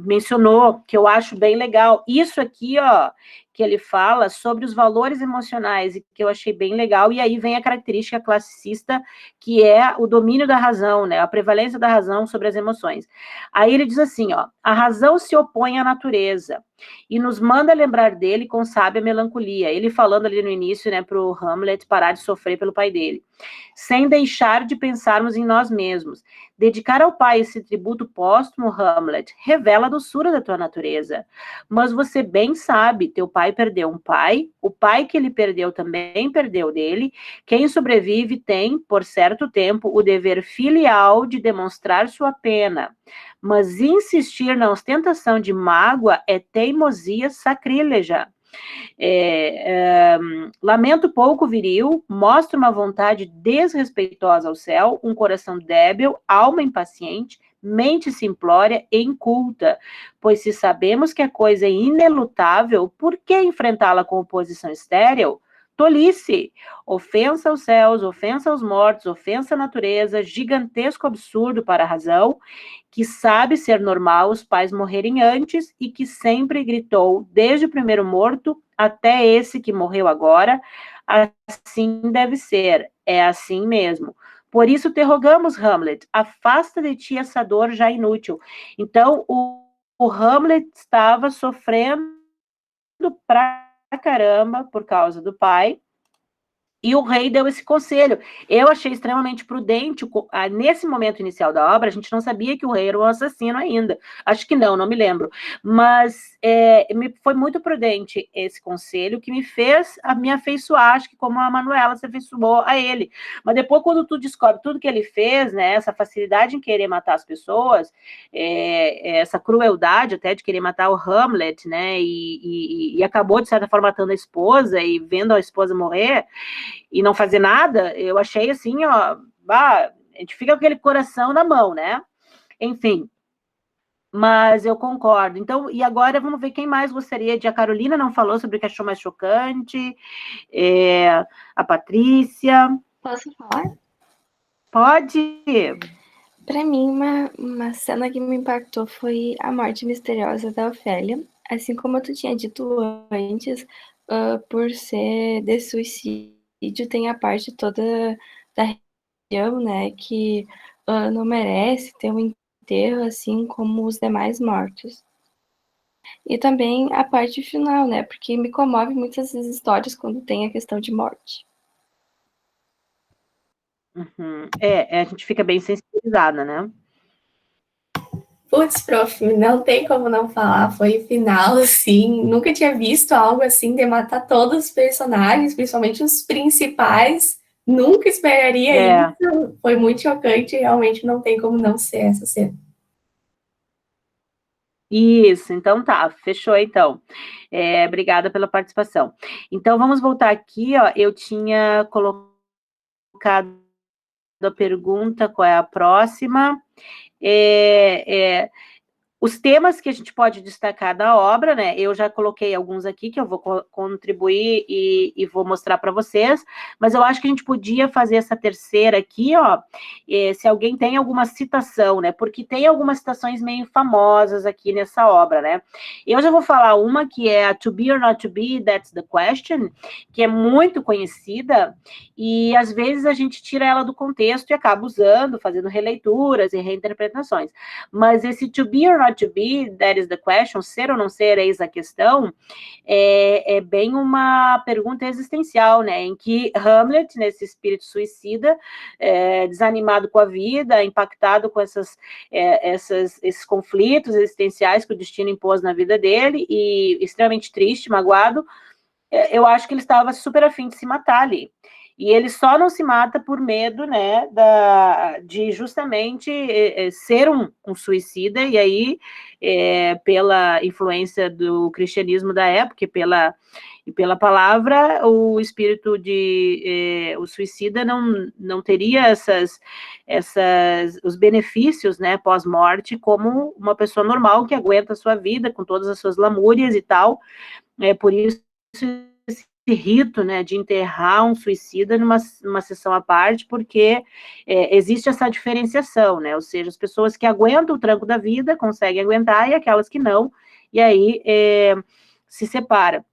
mencionou, que eu acho bem legal. Isso aqui, ó, que ele fala sobre os valores emocionais, e que eu achei bem legal, e aí vem a característica classicista, que é o domínio da razão, né, a prevalência da razão sobre as emoções. Aí ele diz assim, ó, a razão se opõe à natureza, e nos manda lembrar dele com sábia melancolia, ele falando ali no início, né, para o Hamlet parar de sofrer pelo pai dele, sem deixar de pensarmos em nós mesmos. Dedicar ao pai esse tributo póstumo, Hamlet, revela a doçura da tua natureza. Mas você bem sabe, teu pai perdeu um pai, o pai que ele perdeu também perdeu dele. Quem sobrevive tem, por certo tempo, o dever filial de demonstrar sua pena. mas insistir na ostentação de mágoa é teimosia sacrílega. Lamento pouco viril, mostra uma vontade desrespeitosa ao céu, um coração débil, alma impaciente, mente simplória e inculta, pois se sabemos que a coisa é inelutável, por que enfrentá-la com oposição estéril? Tolice, ofensa aos céus, ofensa aos mortos, ofensa à natureza, gigantesco absurdo para a razão, que sabe ser normal os pais morrerem antes e que sempre gritou, desde o primeiro morto até esse que morreu agora, assim deve ser, é assim mesmo. Por isso te rogamos, Hamlet, afasta de ti essa dor já inútil. Então, o Hamlet estava sofrendo pra caramba por causa do pai, e o rei deu esse conselho. Eu achei extremamente prudente, nesse momento inicial da obra, a gente não sabia que o rei era um assassino ainda. Acho que não me lembro. Mas foi muito prudente esse conselho, que me fez me afeiçoar, acho que como a Manuela se afeiçoou a ele. Mas depois, quando tu descobre tudo que ele fez, né, essa facilidade em querer matar as pessoas, essa crueldade até de querer matar o Hamlet, né, e acabou, de certa forma, matando a esposa e vendo a esposa morrer, e não fazer nada, eu achei assim, ó, a gente fica com aquele coração na mão, né? Enfim, mas eu concordo. Então, e agora vamos ver quem mais gostaria de... A Carolina não falou sobre o que achou mais chocante, a Patrícia. Posso falar? Pode. Para mim, uma cena que me impactou foi a morte misteriosa da Ofélia. Assim como tu tinha dito antes, por ser de suicídio, tem a parte toda da religião, né, que não merece ter um enterro assim como os demais mortos. E também a parte final, né, porque me comove muitas essas histórias quando tem a questão de morte. Uhum. A gente fica bem sensibilizada, né? Putz, prof, não tem como não falar, foi o final, assim, nunca tinha visto algo assim de matar todos os personagens, principalmente os principais, nunca esperaria isso, foi muito chocante e realmente não tem como não ser essa cena. Isso, então tá, fechou então. Obrigada pela participação. Então vamos voltar aqui, ó, eu tinha colocado a pergunta, qual é a próxima? Os temas que a gente pode destacar da obra, né? Eu já coloquei alguns aqui que eu vou contribuir e vou mostrar para vocês, mas eu acho que a gente podia fazer essa terceira aqui, ó, se alguém tem alguma citação, né? Porque tem algumas citações meio famosas aqui nessa obra, né? Eu já vou falar uma que é a To Be or Not to Be, That's the Question, que é muito conhecida e às vezes a gente tira ela do contexto e acaba usando, fazendo releituras e reinterpretações. Mas esse To Be or Not to Be, That is the Question, ser ou não ser, eis a questão, é bem uma pergunta existencial, né, em que Hamlet, nesse espírito suicida, desanimado com a vida, impactado com esses conflitos existenciais que o destino impôs na vida dele, e extremamente triste, magoado, eu acho que ele estava super afim de se matar ali. E ele só não se mata por medo, né, de justamente ser um suicida, e aí, pela influência do cristianismo da época e pela palavra, o espírito o suicida não teria os benefícios, né, pós-morte, como uma pessoa normal que aguenta a sua vida, com todas as suas lamúrias e tal. Por isso, esse rito, né, de enterrar um suicida numa sessão à parte, porque existe essa diferenciação, né, ou seja, as pessoas que aguentam o tranco da vida conseguem aguentar, e aquelas que não, e aí se separa.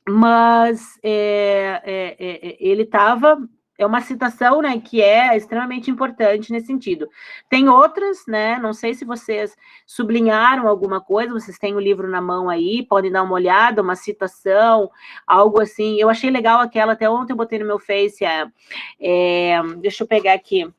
Mas ele estava... É uma citação, né, que é extremamente importante nesse sentido. Tem outras, né, não sei se vocês sublinharam alguma coisa, vocês têm o livro na mão aí, podem dar uma olhada, uma citação, algo assim. Eu achei legal aquela, até ontem eu botei no meu Face, deixa eu pegar aqui.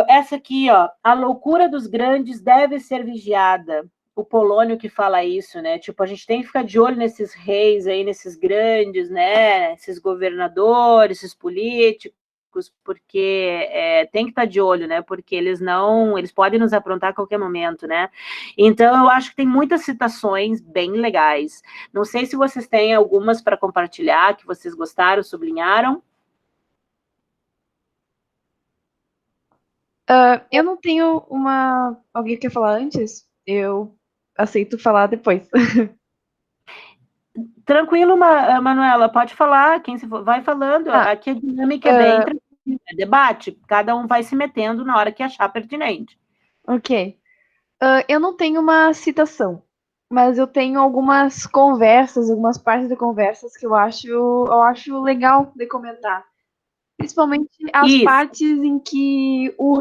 Essa aqui, ó, a loucura dos grandes deve ser vigiada. O Polônio que fala isso, né? Tipo, a gente tem que ficar de olho nesses reis aí, nesses grandes, né? Esses governadores, esses políticos, porque tem que estar de olho, né? Porque eles podem nos aprontar a qualquer momento, né? Então, eu acho que tem muitas citações bem legais. Não sei se vocês têm algumas para compartilhar, que vocês gostaram, sublinharam. Eu não tenho uma... Alguém quer falar antes? Eu aceito falar depois. Tranquilo, Manuela, pode falar, vai falando. Aqui a dinâmica é bem tranquila, é debate, cada um vai se metendo na hora que achar pertinente. Ok. Eu não tenho uma citação, mas eu tenho algumas conversas, algumas partes de conversas que eu acho legal de comentar. Principalmente as Isso. partes em que o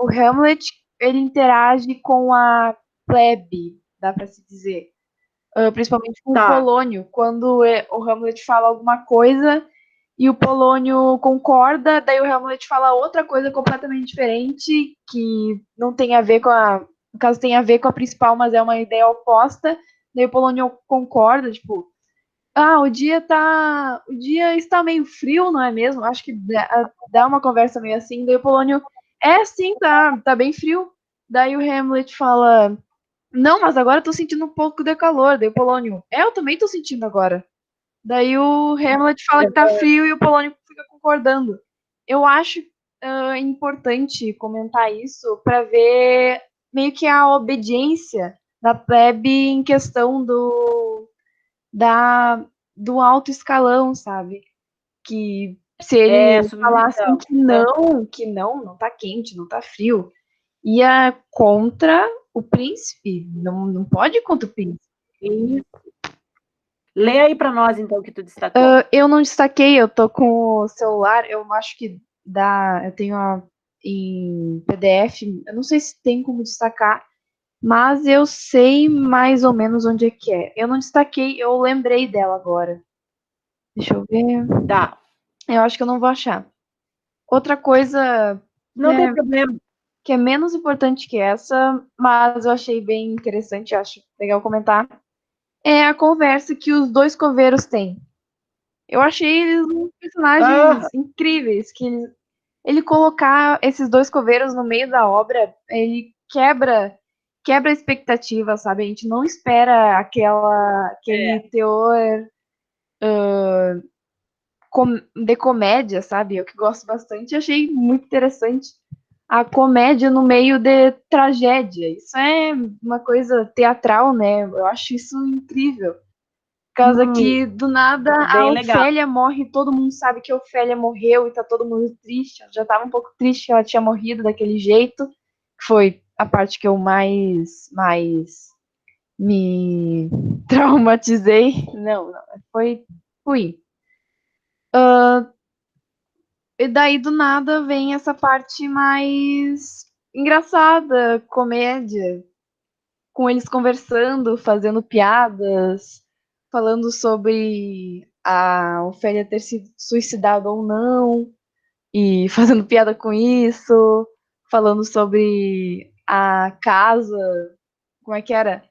Hamlet ele interage com a plebe, dá para se dizer. Principalmente com o Polônio, quando o Hamlet fala alguma coisa e o Polônio concorda, daí o Hamlet fala outra coisa completamente diferente, que não tem a ver com no caso tem a ver com a principal, mas é uma ideia oposta, daí o Polônio concorda, tipo, o dia está meio frio, não é mesmo? Acho que dá uma conversa meio assim, daí o Polônio, sim, tá bem frio. Daí o Hamlet fala, não, mas agora eu tô sentindo um pouco de calor. Daí o Polônio, eu também tô sentindo agora. Daí o Hamlet fala que tá frio e o Polônio fica concordando. Eu acho importante comentar isso para ver meio que a obediência da plebe em questão do alto escalão, sabe? Que se ele falasse que não tá quente, não tá frio, ia contra o príncipe. Não pode ir contra o príncipe. Lê aí para nós, então, o que tu destacou. Eu não destaquei, eu tô com o celular, eu acho que eu tenho em PDF, eu não sei se tem como destacar, mas eu sei mais ou menos onde é que é. Eu não destaquei, eu lembrei dela agora. Deixa eu ver. Tá. Eu acho que eu não vou achar. Outra coisa... Não tem problema. Que é menos importante que essa, mas eu achei bem interessante, acho legal comentar, é a conversa que os dois coveiros têm. Eu achei eles uns personagens incríveis, que ele colocar esses dois coveiros no meio da obra, ele quebra a expectativa, sabe? A gente não espera aquele teor de comédia, sabe? Eu que gosto bastante, achei muito interessante a comédia no meio de tragédia. Isso é uma coisa teatral, né? Eu acho isso incrível. Por causa que, do nada, a Ofélia morre, todo mundo sabe que a Ofélia morreu e tá todo mundo triste. Eu já tava um pouco triste que ela tinha morrido daquele jeito. Foi a parte que eu mais me traumatizei. Não, foi ruim. E daí, do nada, vem essa parte mais engraçada, comédia, com eles conversando, fazendo piadas, falando sobre a Ofélia ter se suicidado ou não, e fazendo piada com isso, falando sobre a casa, como é que era?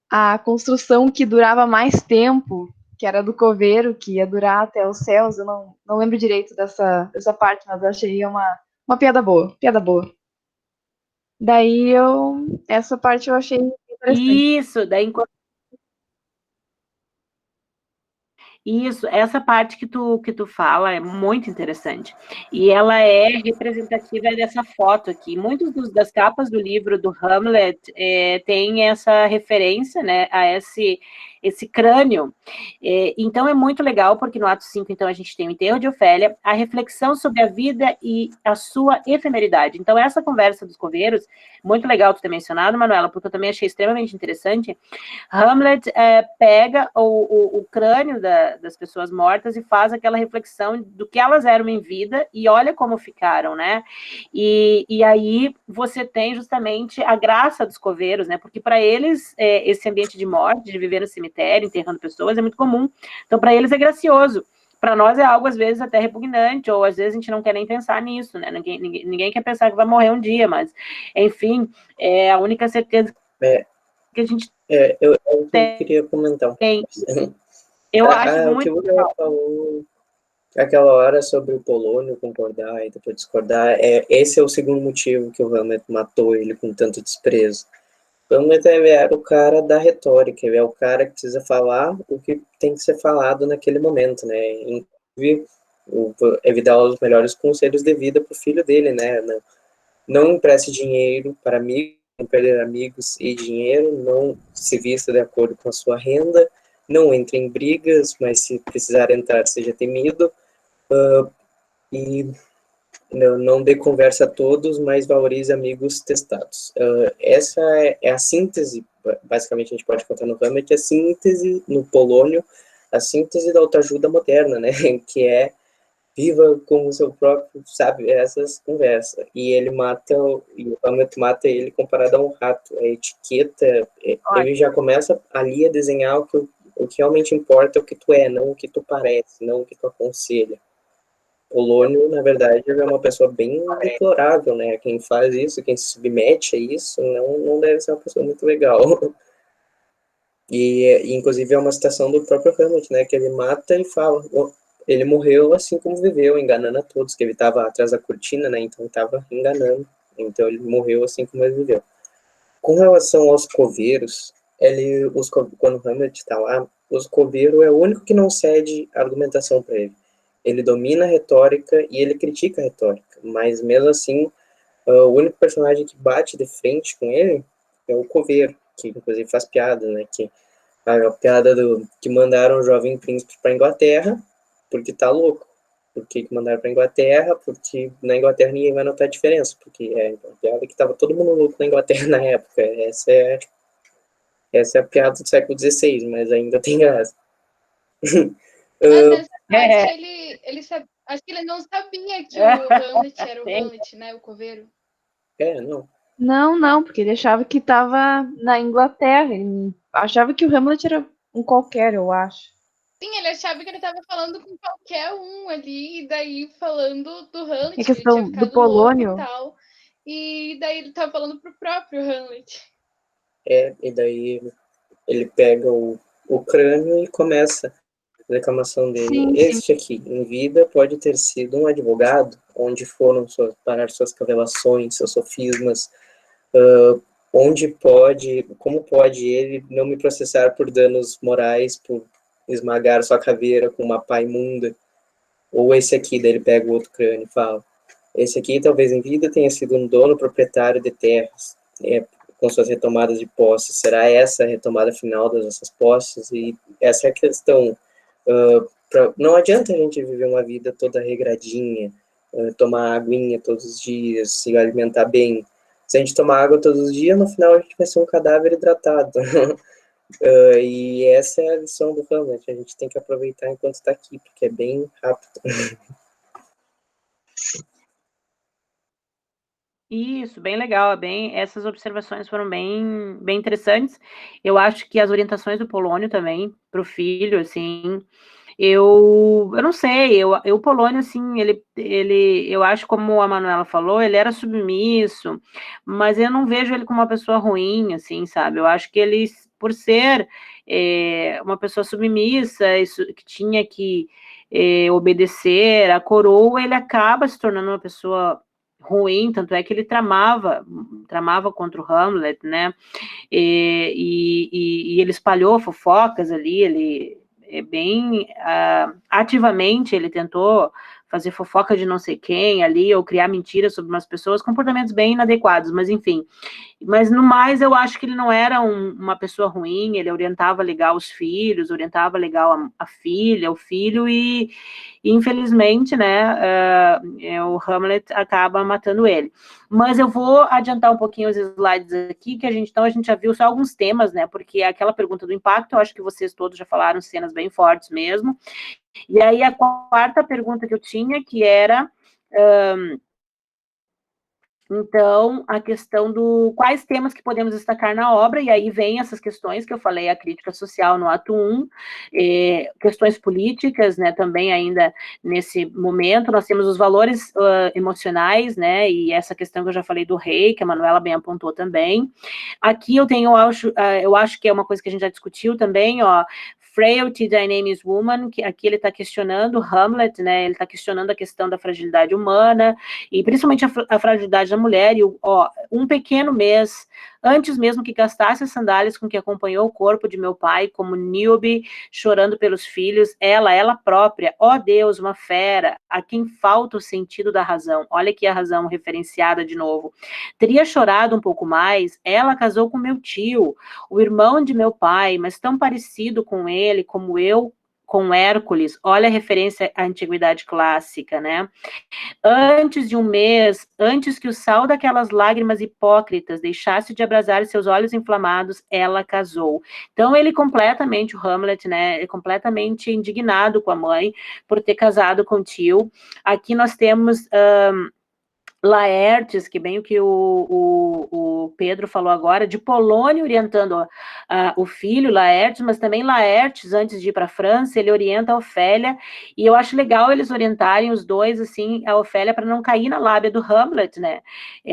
A construção que durava mais tempo, que era do coveiro, que ia durar até os céus. Eu não lembro direito dessa parte, mas eu achei uma piada boa. Daí essa parte eu achei interessante. Isso, daí Isso, essa parte que tu fala é muito interessante. E ela é representativa dessa foto aqui. Muitas das capas do livro do Hamlet tem essa referência, né, a esse crânio. Então é muito legal, porque no ato 5, então, a gente tem o enterro de Ofélia, a reflexão sobre a vida e a sua efemeridade. Então, essa conversa dos coveiros, muito legal tu ter mencionado, Manuela, porque eu também achei extremamente interessante. Hamlet pega o crânio das pessoas mortas e faz aquela reflexão do que elas eram em vida e olha como ficaram, né? E aí você tem justamente a graça dos coveiros, né? Porque para eles, esse ambiente de morte, de viver no cemitério, enterrando pessoas, é muito comum. Então, para eles é gracioso. Para nós é algo, às vezes, até repugnante, ou às vezes a gente não quer nem pensar nisso, né? Ninguém quer pensar que vai morrer um dia, mas, enfim, é a única certeza que a gente eu queria comentar um pouco. eu acho muito legal. aquela hora sobre o Polônio concordar e depois discordar, esse é o segundo motivo que o Hamlet matou ele com tanto desprezo. O Hamlet era o cara da retórica, ele é o cara que precisa falar o que tem que ser falado naquele momento, né? Inclusive, ele dá os melhores conselhos de vida para o filho dele, né? Não empreste dinheiro para amigos, não perder amigos e dinheiro, não se vista de acordo com a sua renda, não entre em brigas, mas se precisar entrar, seja temido, e não dê conversa a todos, mas valorize amigos testados. Essa é a síntese, basicamente a gente pode contar no Hamlet, a síntese no Polônio, a síntese da autoajuda moderna, né, que é viva como seu próprio, sabe, essas conversas. E ele e o Hamlet mata ele comparado a um rato. A etiqueta, ele já começa ali a desenhar o que realmente importa é o que tu é, não o que tu parece, não o que tu aconselha. Polônio, na verdade, é uma pessoa bem deplorável, né? Quem faz isso, quem se submete a isso, não deve ser uma pessoa muito legal. E inclusive, é uma citação do próprio Hamlet, né? Que ele mata e fala... Ele morreu assim como viveu, enganando a todos, que ele estava atrás da cortina, né? Então, estava enganando. Então, ele morreu assim como ele viveu. Com relação aos coveiros, quando Hamlet está lá, os coveiros é o único que não cede a argumentação para ele. Ele domina a retórica e ele critica a retórica, mas mesmo assim, o único personagem que bate de frente com ele é o coveiro, que inclusive faz piada, né? A piada que mandaram o jovem príncipe para a Inglaterra porque tá louco. Por que mandaram para a Inglaterra? Porque na Inglaterra ninguém vai notar a diferença, porque é a piada que tava todo mundo louco na Inglaterra na época. Essa é a piada do século XVI, mas ainda tem graça. Mas nessa parte acho que ele não sabia que o Hamlet era o Hamlet, né? O coveiro. Não. Não, porque ele achava que estava na Inglaterra. Ele achava que o Hamlet era um qualquer, eu acho. Sim, ele achava que ele estava falando com qualquer um ali, e daí falando do Hamlet, A questão ele tinha ficado do Polônio. louco e tal. E daí ele estava falando pro próprio Hamlet. E daí ele pega o crânio e começa a declamação dele. Sim, este aqui, em vida, pode ter sido um advogado, onde foram parar suas cavelações, seus sofismas, como pode ele não me processar por danos morais, por esmagar sua caveira com uma pá imunda? Ou esse aqui, daí ele pega o outro crânio e fala, esse aqui talvez em vida tenha sido um dono proprietário de terras, com suas retomadas de posses. Será essa a retomada final das nossas posses? E essa é a questão. Não adianta a gente viver uma vida toda regradinha, tomar aguinha todos os dias, se alimentar bem. Se a gente tomar água todos os dias, no final a gente vai ser um cadáver hidratado. E essa é a lição do Hamlet. A gente tem que aproveitar enquanto está aqui, porque é bem rápido. Isso, bem legal, essas observações foram bem interessantes. Eu acho que as orientações do Polônio também, para o filho, assim, eu não sei, o Polônio, assim, eu acho, como a Manuela falou, ele era submisso, mas eu não vejo ele como uma pessoa ruim, assim, sabe? Eu acho que ele, por ser uma pessoa submissa, que tinha que obedecer à coroa, ele acaba se tornando uma pessoa ruim, tanto é que ele tramava contra o Hamlet, né, e ele espalhou fofocas ali, ele bem ativamente, ele tentou fazer fofoca de não sei quem ali, ou criar mentiras sobre umas pessoas, comportamentos bem inadequados, mas enfim. Mas, no mais, eu acho que ele não era uma pessoa ruim, ele orientava legal os filhos, orientava legal a filha, o filho, e infelizmente, né, o Hamlet acaba matando ele. Mas eu vou adiantar um pouquinho os slides aqui, que a gente já viu só alguns temas, né, porque aquela pergunta do impacto, eu acho que vocês todos já falaram cenas bem fortes mesmo. E aí a quarta pergunta que eu tinha, que era... Então, a questão quais temas que podemos destacar na obra, e aí vem essas questões que eu falei, a crítica social no ato 1, questões políticas, né, também ainda nesse momento, nós temos os valores emocionais, né, e essa questão que eu já falei do rei, que a Manuela bem apontou também. Aqui eu acho que é uma coisa que a gente já discutiu também, Frailty, Thy Name is Woman, que aqui ele está questionando Hamlet, né, ele está questionando a questão da fragilidade humana, e principalmente a fragilidade da mulher, e um pequeno mês, antes mesmo que gastasse as sandálias com que acompanhou o corpo de meu pai, como Niobe, chorando pelos filhos, ela própria, ó Deus, uma fera, a quem falta o sentido da razão, olha aqui a razão referenciada de novo, teria chorado um pouco mais, ela casou com meu tio, o irmão de meu pai, mas tão parecido com ele, como eu, com Hércules, olha a referência à antiguidade clássica, né? Antes de um mês, antes que o sal daquelas lágrimas hipócritas deixasse de abrasar seus olhos inflamados, ela casou. Então, ele completamente, o Hamlet, né, é completamente indignado com a mãe por ter casado com o tio. Aqui nós temos Laertes, que bem o que o Pedro falou agora, de Polônia orientando o filho, Laertes, mas também Laertes, antes de ir para a França, ele orienta a Ofélia, e eu acho legal eles orientarem os dois, assim, a Ofélia, para não cair na lábia do Hamlet, né,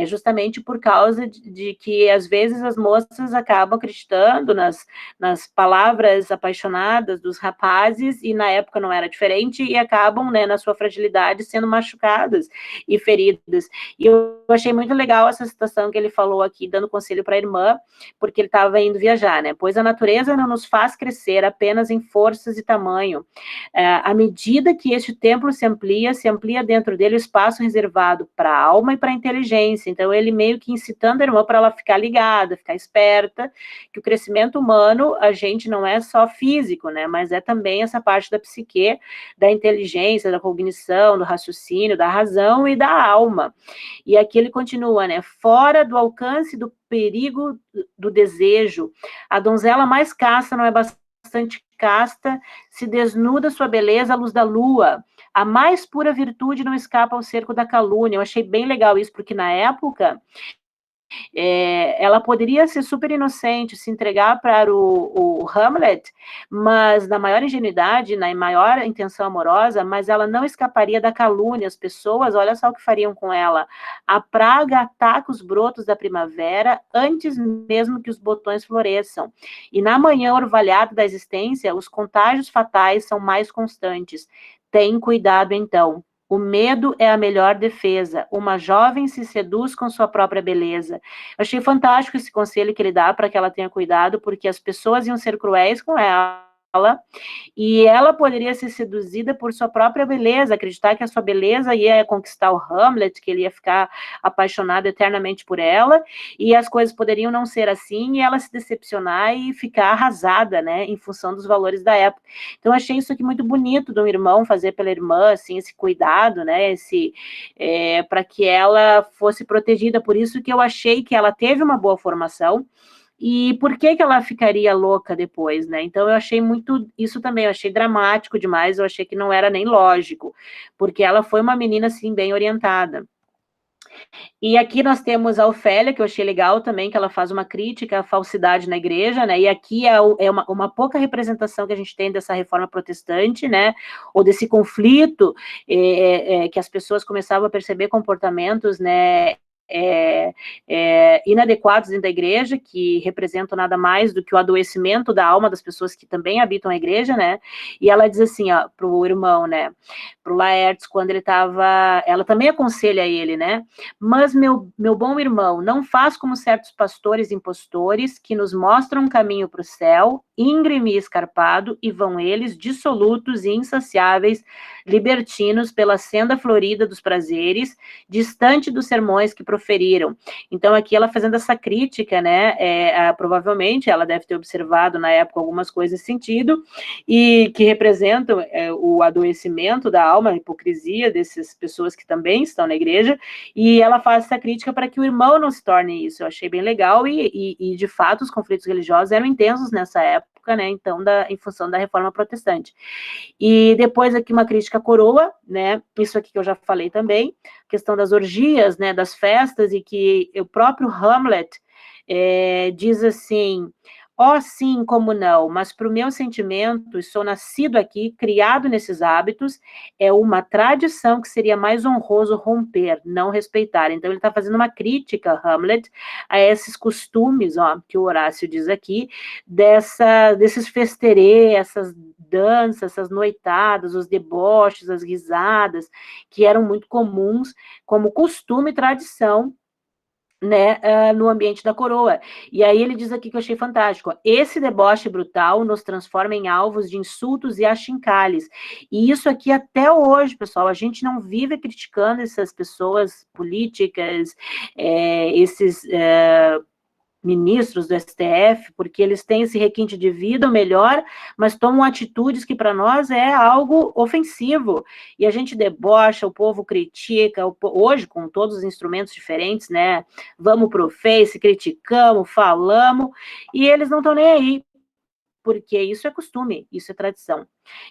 justamente por causa de que, às vezes, as moças acabam acreditando nas palavras apaixonadas dos rapazes, e na época não era diferente, e acabam, né, na sua fragilidade, sendo machucadas e feridas. E eu achei muito legal essa citação que ele falou aqui, dando conselho para a irmã, porque ele estava indo viajar, né? Pois a natureza não nos faz crescer apenas em forças e tamanho. À medida que este templo se amplia dentro dele o espaço reservado para a alma e para a inteligência. Então, ele meio que incitando a irmã para ela ficar ligada, ficar esperta, que o crescimento humano, a gente não é só físico, né? Mas é também essa parte da psique, da inteligência, da cognição, do raciocínio, da razão e da alma. E aqui ele continua, né? Fora do alcance do perigo do desejo, a donzela mais casta não é bastante casta, se desnuda sua beleza à luz da lua. A mais pura virtude não escapa ao cerco da calúnia. Eu achei bem legal isso, porque na época ela poderia ser super inocente, se entregar para o Hamlet, mas na maior ingenuidade, na maior intenção amorosa, mas ela não escaparia da calúnia. As pessoas, olha só o que fariam com ela. A praga ataca os brotos da primavera antes mesmo que os botões floresçam. E na manhã orvalhada da existência, os contágios fatais são mais constantes. Tem cuidado, então. O medo é a melhor defesa. Uma jovem se seduz com sua própria beleza. Eu achei fantástico esse conselho que ele dá para que ela tenha cuidado, porque as pessoas iam ser cruéis com ela, e ela poderia ser seduzida por sua própria beleza, acreditar que a sua beleza ia conquistar o Hamlet, que ele ia ficar apaixonado eternamente por ela, e as coisas poderiam não ser assim, e ela se decepcionar e ficar arrasada, né, em função dos valores da época. Então, eu achei isso aqui muito bonito de um irmão fazer pela irmã, assim, esse cuidado, né, para que ela fosse protegida. Por isso que eu achei que ela teve uma boa formação. E por que ela ficaria louca depois, né? Então, eu achei muito, isso também, eu achei dramático demais, eu achei que não era nem lógico, porque ela foi uma menina, assim, bem orientada. E aqui nós temos a Ofélia, que eu achei legal também, que ela faz uma crítica à falsidade na igreja, né? E aqui é uma pouca representação que a gente tem dessa reforma protestante, né? Ou desse conflito, que as pessoas começavam a perceber comportamentos, né? Inadequados dentro da igreja, que representam nada mais do que o adoecimento da alma das pessoas que também habitam a igreja, né? E ela diz assim, ó, pro irmão, né? Pro Laertes, quando ele estava, ela também aconselha ele, né? Mas, meu bom irmão, não faz como certos pastores impostores que nos mostram um caminho para o céu, íngreme e escarpado, e vão eles, dissolutos e insaciáveis, libertinos pela senda florida dos prazeres, distante dos sermões que proferiram. Então, aqui ela fazendo essa crítica, né, provavelmente ela deve ter observado na época algumas coisas nesse sentido, e que representam o adoecimento da alma, a hipocrisia dessas pessoas que também estão na igreja, e ela faz essa crítica para que o irmão não se torne isso. Eu achei bem legal, e de fato os conflitos religiosos eram intensos nessa época, né, então, em função da reforma protestante. E depois aqui uma crítica à coroa, né, isso aqui que eu já falei também, questão das orgias, né, das festas, e que o próprio Hamlet diz assim, ó, sim, como não, mas para o meu sentimento, e sou nascido aqui, criado nesses hábitos, é uma tradição que seria mais honroso romper, não respeitar. Então, ele está fazendo uma crítica, Hamlet, a esses costumes, ó, que o Horácio diz aqui, desses festerê, essas danças, essas noitadas, os deboches, as risadas, que eram muito comuns como costume e tradição, né, no ambiente da coroa. E aí ele diz aqui que eu achei fantástico, ó, esse deboche brutal nos transforma em alvos de insultos e achincalhes. E isso aqui até hoje, pessoal, a gente não vive criticando essas pessoas políticas, esses ministros do STF, porque eles têm esse requinte de vida melhor, mas tomam atitudes que para nós é algo ofensivo, e a gente debocha, o povo critica, hoje com todos os instrumentos diferentes, né, vamos pro Face, criticamos, falamos, e eles não estão nem aí, porque isso é costume, isso é tradição.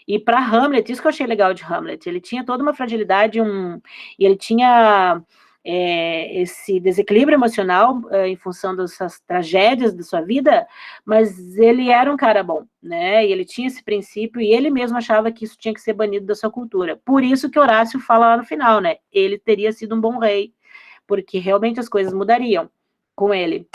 E para Hamlet, isso que eu achei legal de Hamlet, ele tinha toda uma fragilidade, e ele tinha esse desequilíbrio emocional em função dessas tragédias da sua vida, mas ele era um cara bom, né? E ele tinha esse princípio e ele mesmo achava que isso tinha que ser banido da sua cultura. Por isso que Horácio fala lá no final, né? Ele teria sido um bom rei, porque realmente as coisas mudariam com ele.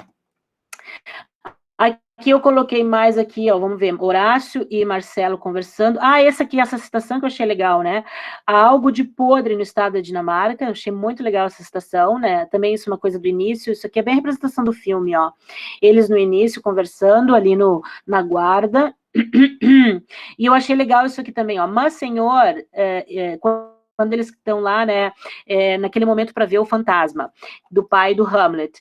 Aqui eu coloquei mais aqui, ó, vamos ver, Horácio e Marcelo conversando. Ah, essa citação que eu achei legal, né? Há algo de podre no estado da Dinamarca, eu achei muito legal essa citação, né? Também isso é uma coisa do início, isso aqui é bem a representação do filme, ó. Eles no início conversando ali na guarda, e eu achei legal isso aqui também, ó. Mas, senhor, quando eles estão lá, né, naquele momento para ver o fantasma do pai do Hamlet.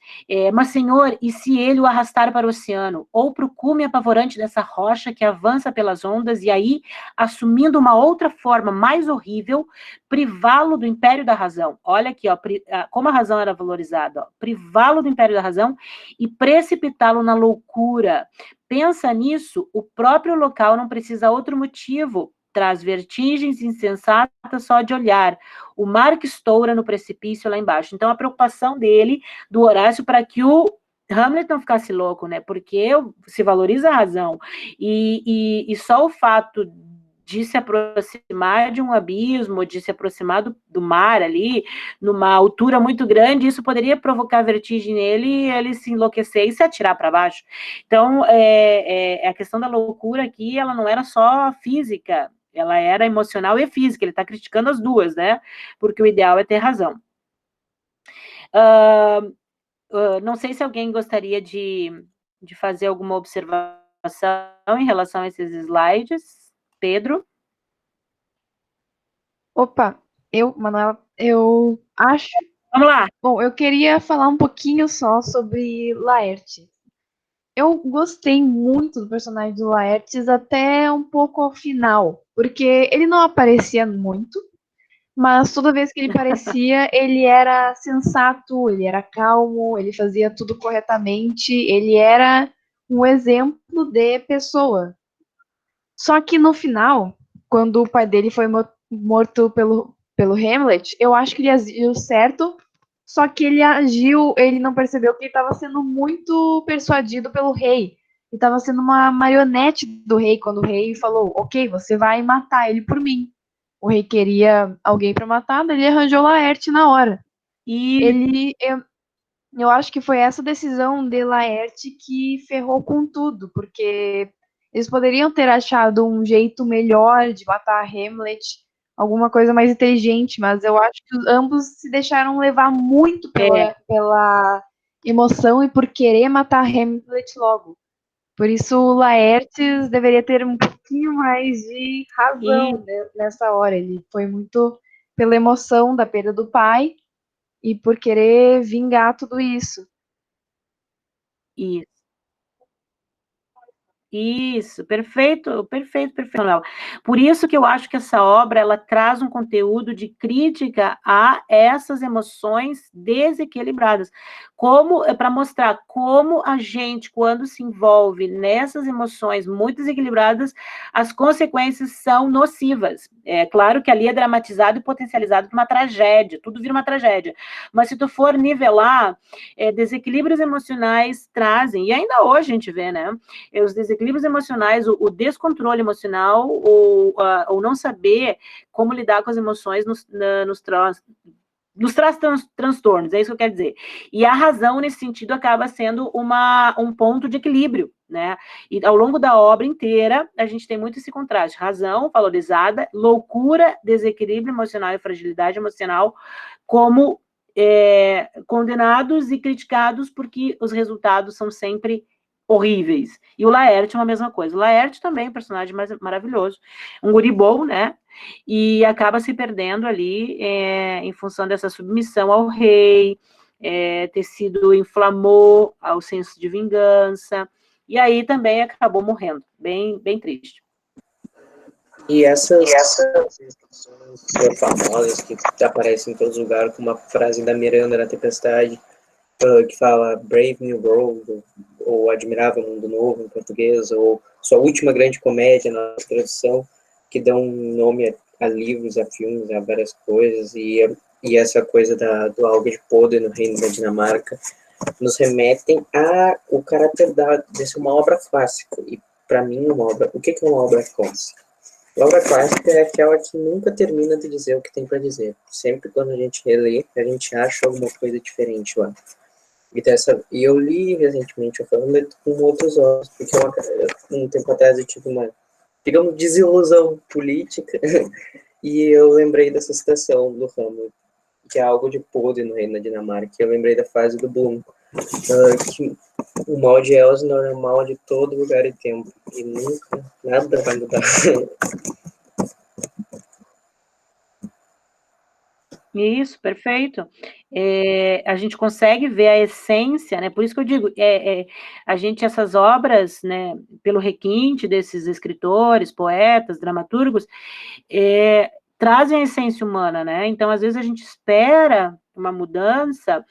Mas, senhor, e se ele o arrastar para o oceano, ou para o cume apavorante dessa rocha que avança pelas ondas, e aí, assumindo uma outra forma mais horrível, privá-lo do império da razão. Olha aqui, ó, como a razão era valorizada, ó, privá-lo do império da razão e precipitá-lo na loucura. Pensa nisso, o próprio local não precisa outro motivo, traz vertigens insensatas só de olhar. O mar que estoura no precipício lá embaixo. Então, a preocupação dele, do Horácio, para que o Hamlet não ficasse louco, né? Porque se valoriza a razão. E só o fato de se aproximar de um abismo, de se aproximar do mar ali, numa altura muito grande, isso poderia provocar vertigem nele e ele se enlouquecer e se atirar para baixo. Então, a questão da loucura aqui, ela não era só física, ela era emocional e física, ele está criticando as duas, né? Porque o ideal é ter razão. Não sei se alguém gostaria de fazer alguma observação em relação a esses slides. Pedro? Opa, Manuela, eu acho... Vamos lá. Bom, eu queria falar um pouquinho só sobre Laertes. Eu gostei muito do personagem do Laertes até um pouco ao final, porque ele não aparecia muito, mas toda vez que ele aparecia, ele era sensato, ele era calmo, ele fazia tudo corretamente, ele era um exemplo de pessoa. Só que no final, quando o pai dele foi morto pelo Hamlet, eu acho que ele agiu certo, só que ele não percebeu que ele estava sendo muito persuadido pelo rei. Ele estava sendo uma marionete do rei, quando o rei falou, ok, você vai matar ele por mim. O rei queria alguém para matar, daí ele arranjou Laerte na hora. Eu acho que foi essa decisão de Laerte que ferrou com tudo, porque eles poderiam ter achado um jeito melhor de matar Hamlet, alguma coisa mais inteligente, mas eu acho que ambos se deixaram levar muito pela emoção e por querer matar Hamlet logo. Por isso, o Laertes deveria ter um pouquinho mais de razão nessa hora. Ele foi muito pela emoção da perda do pai e por querer vingar tudo isso. Isso. Isso, perfeito, perfeito, perfeito, Manuela. Por isso que eu acho que essa obra, ela traz um conteúdo de crítica a essas emoções desequilibradas, como, para mostrar como a gente, quando se envolve nessas emoções muito desequilibradas, as consequências são nocivas. É claro que ali é dramatizado e potencializado por uma tragédia, tudo vira uma tragédia, mas se tu for nivelar, desequilíbrios emocionais trazem, e ainda hoje a gente vê, né, os desequilíbrios emocionais, o descontrole emocional, ou não saber como lidar com as emoções nos traz transtornos, é isso que eu quero dizer. E a razão, nesse sentido, acaba sendo um ponto de equilíbrio, né? E ao longo da obra inteira, a gente tem muito esse contraste. Razão valorizada, loucura, desequilíbrio emocional e fragilidade emocional como condenados e criticados porque os resultados são sempre horríveis. E o Laerte é uma mesma coisa. O Laerte também é um personagem maravilhoso. Um guri bom, né? E acaba se perdendo ali em função dessa submissão ao rei, ter sido inflamou ao senso de vingança, e aí também acabou morrendo. Bem, bem triste. E essas famosas que aparecem em todos os lugares, com uma frase da Miranda na Tempestade, que fala Brave New World, ou Admirável Mundo Novo em português, ou Sua Última Grande Comédia na tradução, que dão nome a livros, a filmes, a várias coisas, e essa coisa do algo de podre no Reino da Dinamarca, nos remetem ao caráter de ser uma obra clássica. E, para mim, o que é uma obra clássica? A obra clássica é aquela que nunca termina de dizer o que tem para dizer. Sempre quando a gente relê, a gente acha alguma coisa diferente lá. E eu li recentemente o Hamlet com outros olhos, porque um tempo atrás eu tive uma, digamos, desilusão política, e eu lembrei dessa citação do Hamlet, que é algo de podre no Reino da Dinamarca. Eu lembrei da frase do Bloom, que o mal de Elsinore é o mal de todo lugar e tempo, e nunca nada vai mudar. Isso, perfeito. A gente consegue ver a essência, né? Por isso que eu digo, a gente, essas obras, né, pelo requinte desses escritores, poetas, dramaturgos, trazem a essência humana, né? Então, às vezes, a gente espera uma mudança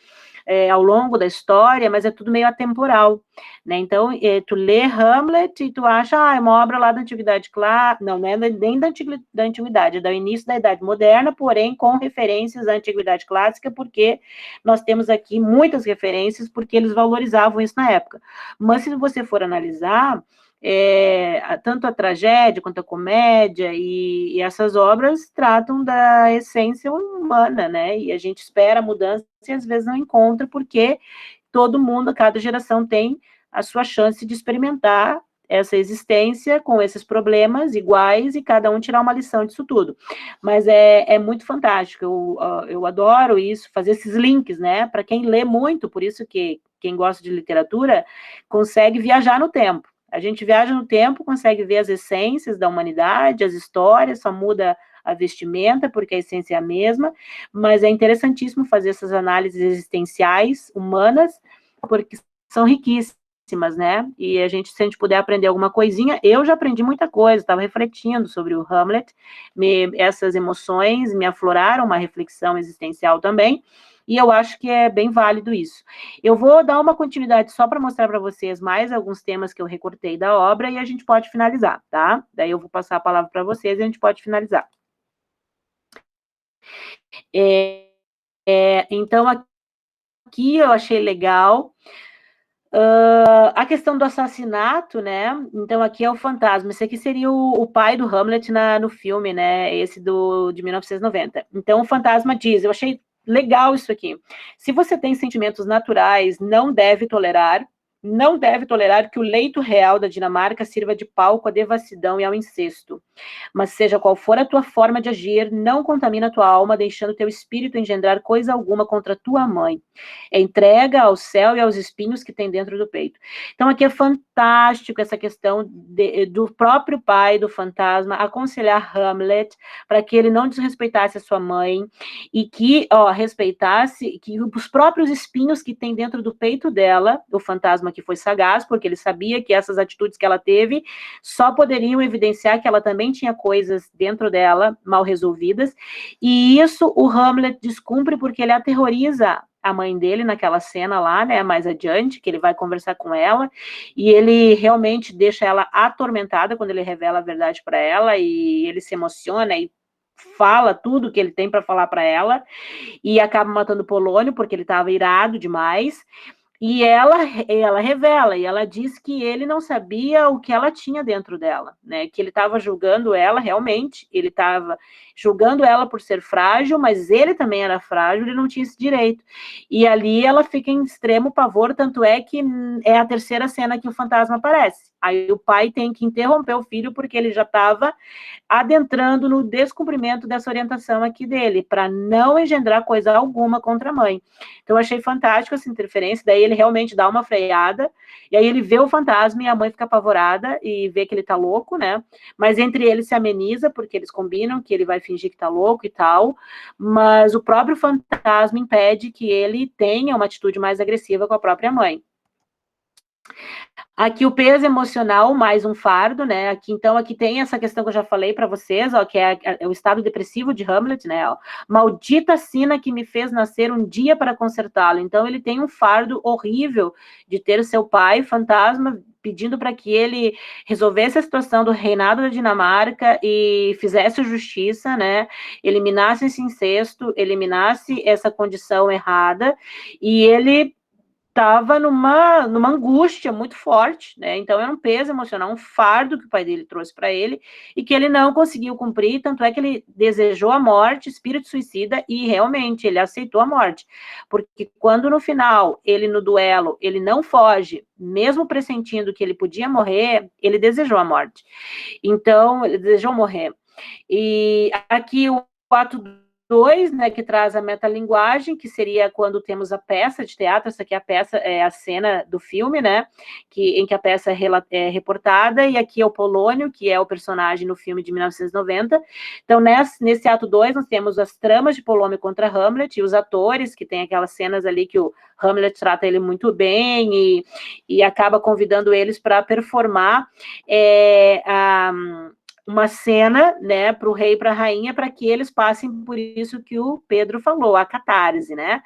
ao longo da história, mas é tudo meio atemporal, né? Então, tu lê Hamlet e tu acha, é uma obra lá da Antiguidade Clássica, não é nem da Antiguidade, é do início da Idade Moderna, porém com referências à Antiguidade Clássica, porque nós temos aqui muitas referências, porque eles valorizavam isso na época. Mas se você for analisar, tanto a tragédia quanto a comédia e essas obras tratam da essência humana, né? E a gente espera mudança e às vezes não encontra, porque todo mundo, cada geração tem a sua chance de experimentar essa existência com esses problemas iguais e cada um tirar uma lição disso tudo. Mas é muito fantástico, eu adoro isso, fazer esses links, né? Para quem lê muito, por isso que quem gosta de literatura consegue viajar no tempo. A gente viaja no tempo, consegue ver as essências da humanidade, as histórias, só muda a vestimenta, porque a essência é a mesma, mas é interessantíssimo fazer essas análises existenciais, humanas, porque são riquíssimas, né? E a gente, se a gente puder aprender alguma coisinha, eu já aprendi muita coisa, estava refletindo sobre o Hamlet, essas emoções me afloraram uma reflexão existencial também, e eu acho que é bem válido isso. Eu vou dar uma continuidade só para mostrar para vocês mais alguns temas que eu recortei da obra e a gente pode finalizar, tá? Daí eu vou passar a palavra para vocês e a gente pode finalizar. Então, aqui eu achei legal a questão do assassinato, né? Então, aqui é o fantasma. Esse aqui seria o pai do Hamlet no filme, né? Esse de 1990. Então, o fantasma diz, eu achei legal isso aqui. Se você tem sentimentos naturais, não deve tolerar que o leito real da Dinamarca sirva de palco à devassidão e ao incesto. Mas seja qual for a tua forma de agir, não contamina a tua alma, deixando teu espírito engendrar coisa alguma contra tua mãe. Entrega ao céu e aos espinhos que tem dentro do peito. Então aqui é fantástico essa questão do próprio pai do fantasma aconselhar Hamlet para que ele não desrespeitasse a sua mãe e que respeitasse que os próprios espinhos que tem dentro do peito dela, o fantasma que foi sagaz, porque ele sabia que essas atitudes que ela teve só poderiam evidenciar que ela também tinha coisas dentro dela mal resolvidas, e isso o Hamlet descumpre porque ele aterroriza a mãe dele naquela cena lá, né, mais adiante, que ele vai conversar com ela, e ele realmente deixa ela atormentada quando ele revela a verdade para ela, e ele se emociona e fala tudo que ele tem para falar para ela, e acaba matando Polônio, porque ele estava irado demais, e ela revela, e ela diz que ele não sabia o que ela tinha dentro dela, né, que ele estava julgando ela, realmente, ele estava julgando ela por ser frágil, mas ele também era frágil, ele não tinha esse direito. E ali ela fica em extremo pavor, tanto é que é a terceira cena que o fantasma aparece. Aí o pai tem que interromper o filho, porque ele já estava adentrando no descumprimento dessa orientação aqui dele, para não engendrar coisa alguma contra a mãe. Então eu achei fantástico essa interferência, daí ele realmente dá uma freada, e aí ele vê o fantasma e a mãe fica apavorada e vê que ele tá louco, né? Mas entre eles se ameniza, porque eles combinam que ele vai fingir que tá louco e tal, mas o próprio fantasma impede que ele tenha uma atitude mais agressiva com a própria mãe. Aqui o peso emocional, mais um fardo, né? Aqui tem essa questão que eu já falei para vocês, ó, que é o estado depressivo de Hamlet, né? Ó, maldita sina que me fez nascer um dia para consertá-lo. Então ele tem um fardo horrível de ter seu pai, fantasma, pedindo para que ele resolvesse a situação do reinado da Dinamarca e fizesse justiça, né? Eliminasse esse incesto, eliminasse essa condição errada, e ele estava numa angústia muito forte, né? Então era um peso emocional, um fardo que o pai dele trouxe para ele e que ele não conseguiu cumprir, tanto é que ele desejou a morte, espírito suicida, e realmente ele aceitou a morte, porque quando no final, ele no duelo, ele não foge, mesmo pressentindo que ele podia morrer, ele desejou a morte. Então, ele desejou morrer. E aqui o ato 2, né, que traz a metalinguagem, que seria quando temos a peça de teatro. Essa aqui é a peça, é a cena do filme, né, em que a peça é reportada, e aqui é o Polônio, que é o personagem no filme de 1990. Então, nesse ato 2, nós temos as tramas de Polônio contra Hamlet, e os atores, que tem aquelas cenas ali que o Hamlet trata ele muito bem, e acaba convidando eles para performar uma cena, né, para o rei e para a rainha, para que eles passem por isso que o Pedro falou, a catarse, né,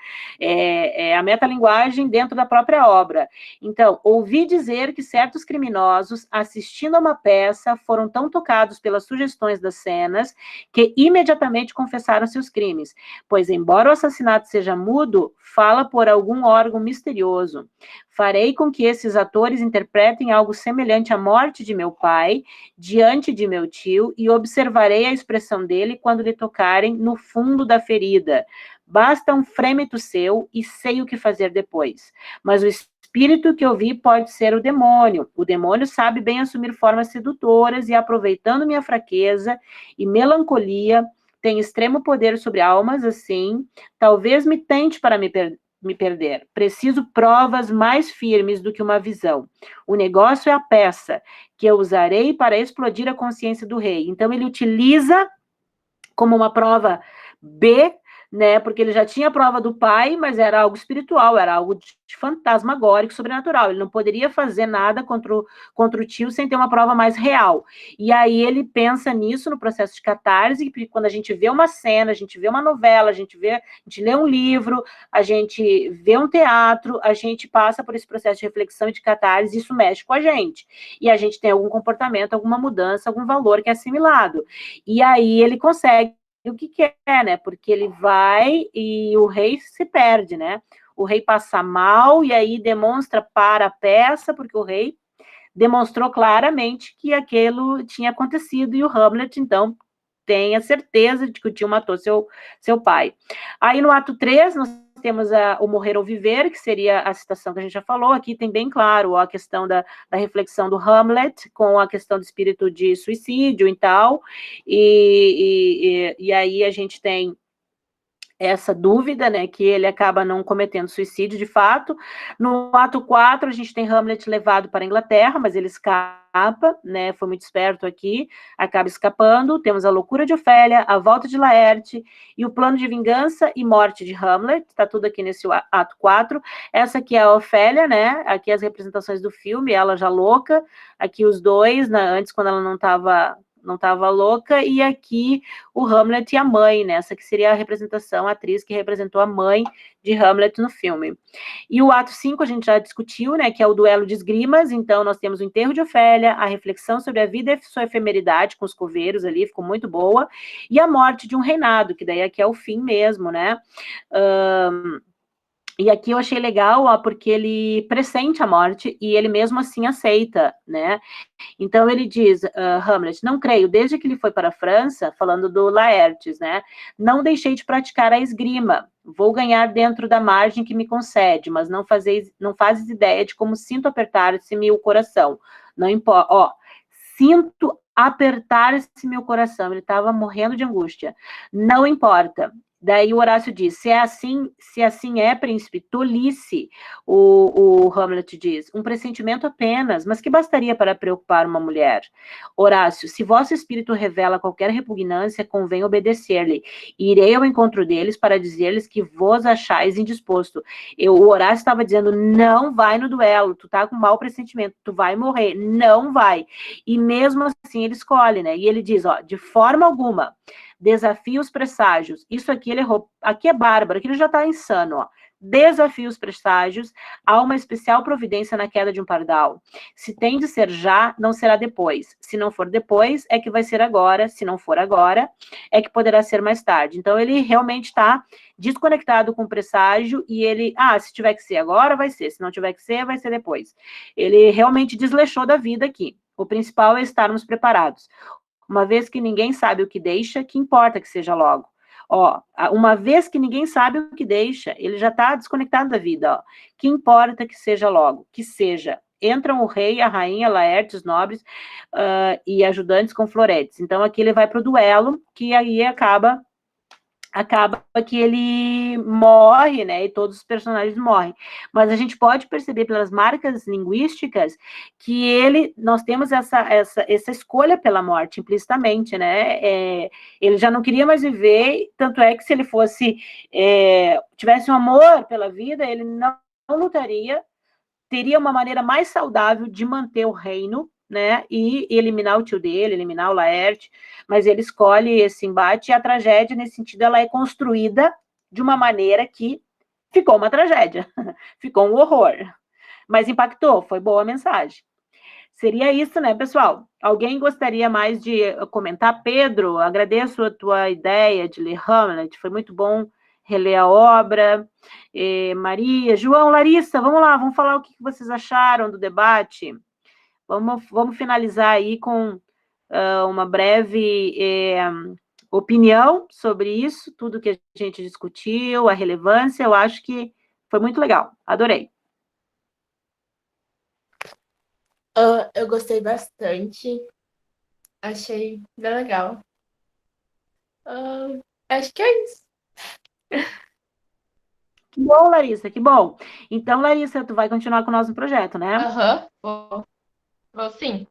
a metalinguagem dentro da própria obra. Então, ouvi dizer que certos criminosos, assistindo a uma peça, foram tão tocados pelas sugestões das cenas, que imediatamente confessaram seus crimes, pois, embora o assassinato seja mudo, fala por algum órgão misterioso. Farei com que esses atores interpretem algo semelhante à morte de meu pai, diante de meu tio, e observarei a expressão dele quando lhe tocarem no fundo da ferida. Basta um frêmito seu e sei o que fazer depois. Mas o espírito que eu vi pode ser o demônio. O demônio sabe bem assumir formas sedutoras e, aproveitando minha fraqueza e melancolia, tem extremo poder sobre almas assim. Talvez me tente para me perder. Preciso provas mais firmes do que uma visão. O negócio é a peça, que eu usarei para explodir a consciência do rei. Então, ele utiliza como uma prova B, né, porque ele já tinha a prova do pai, mas era algo espiritual, era algo de fantasmagórico, sobrenatural. Ele não poderia fazer nada contra o tio sem ter uma prova mais real. E aí ele pensa nisso no processo de catarse, porque quando a gente vê uma cena, a gente vê uma novela, a gente lê um livro, a gente vê um teatro, a gente passa por esse processo de reflexão e de catarse, e isso mexe com a gente. E a gente tem algum comportamento, alguma mudança, algum valor que é assimilado. E aí ele consegue o que quer, né? Porque ele vai e o rei se perde, né? O rei passa mal e aí demonstra para a peça, porque o rei demonstrou claramente que aquilo tinha acontecido, e o Hamlet, então, tem a certeza de que o tio matou seu pai. Aí no ato 3, nós temos o morrer ou viver, que seria a citação que a gente já falou. Aqui tem bem claro a questão da reflexão do Hamlet com a questão do espírito de suicídio e tal. E aí a gente tem essa dúvida, né, que ele acaba não cometendo suicídio de fato. No ato 4, a gente tem Hamlet levado para a Inglaterra, mas ele escapa, né, foi muito esperto aqui, acaba escapando. Temos a loucura de Ofélia, a volta de Laerte e o plano de vingança e morte de Hamlet, tá tudo aqui nesse ato 4. Essa aqui é a Ofélia, né, aqui as representações do filme, ela já louca, aqui os dois, né, antes quando ela não estava louca, e aqui o Hamlet e a mãe, né? Essa que seria a representação, a atriz que representou a mãe de Hamlet no filme. E o ato 5 a gente já discutiu, né? Que é o duelo de esgrimas. Então, nós temos o enterro de Ofélia, a reflexão sobre a vida e sua efemeridade com os coveiros ali, ficou muito boa, e a morte de um reinado, que daí aqui é o fim mesmo, né? E aqui eu achei legal, ó, porque ele pressente a morte e ele mesmo assim aceita, né? Então ele diz, Hamlet, não creio, desde que ele foi para a França, falando do Laertes, né? Não deixei de praticar a esgrima. Vou ganhar dentro da margem que me concede, mas não fazes ideia de como sinto apertar-se-me o coração. Não importa, ó, sinto apertar-se meu coração. Ele estava morrendo de angústia. Não importa. Daí o Horácio diz, se assim é, príncipe, tolice, o Hamlet diz, um pressentimento apenas, mas que bastaria para preocupar uma mulher. Horácio, se vosso espírito revela qualquer repugnância, convém obedecer-lhe. Irei ao encontro deles para dizer-lhes que vos achais indisposto. O Horácio estava dizendo, não vai no duelo, tu tá com mau pressentimento, tu vai morrer, não vai. E mesmo assim ele escolhe, né? E ele diz, ó, de forma alguma, desafia os presságios. Isso aqui ele errou. Aqui é bárbaro, aqui ele já está insano, ó. Desafia os presságios, há uma especial providência na queda de um pardal. Se tem de ser já, não será depois. Se não for depois, é que vai ser agora. Se não for agora, é que poderá ser mais tarde. Então, ele realmente está desconectado com o presságio e ele, se tiver que ser agora, vai ser. Se não tiver que ser, vai ser depois. Ele realmente desleixou da vida aqui. O principal é estarmos preparados. Uma vez que ninguém sabe o que deixa, que importa que seja logo. Ó, uma vez que ninguém sabe o que deixa, ele já está desconectado da vida, ó. Que importa que seja logo, que seja. Entram o rei, a rainha, Laertes, nobres e ajudantes com floretes. Então, aqui ele vai para o duelo, que aí acaba que ele morre, né, e todos os personagens morrem. Mas a gente pode perceber pelas marcas linguísticas que nós temos essa escolha pela morte, implicitamente, né, ele já não queria mais viver, tanto é que se ele tivesse um amor pela vida, ele não lutaria, teria uma maneira mais saudável de manter o reino, né, e eliminar o tio dele, eliminar o Laerte, mas ele escolhe esse embate, e a tragédia, nesse sentido, ela é construída de uma maneira que ficou uma tragédia, ficou um horror, mas impactou, foi boa a mensagem. Seria isso, né, pessoal? Alguém gostaria mais de comentar? Pedro, agradeço a tua ideia de ler Hamlet, foi muito bom reler a obra. Maria, João, Larissa, vamos lá, vamos falar o que vocês acharam do debate. Vamos finalizar aí com uma breve opinião sobre isso, tudo que a gente discutiu, a relevância, eu acho que foi muito legal, adorei. Eu gostei bastante, achei bem legal. Acho que é isso. Que bom, Larissa, que bom. Então, Larissa, tu vai continuar com o nosso projeto, né? Vou sim.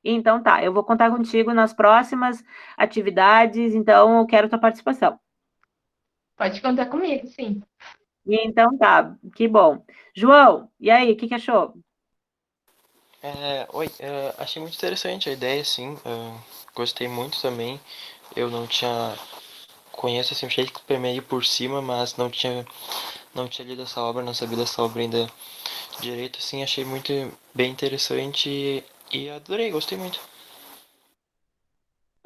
Então tá, eu vou contar contigo nas próximas atividades, então eu quero tua participação. Pode contar comigo, sim. Então tá, que bom. João, e aí, o que achou? Achei muito interessante a ideia, sim, gostei muito também, eu não tinha, conheço assim, Shakespeare meio por cima, mas não tinha lido essa obra, não sabia dessa obra ainda direito, assim, achei muito bem interessante e adorei, gostei muito.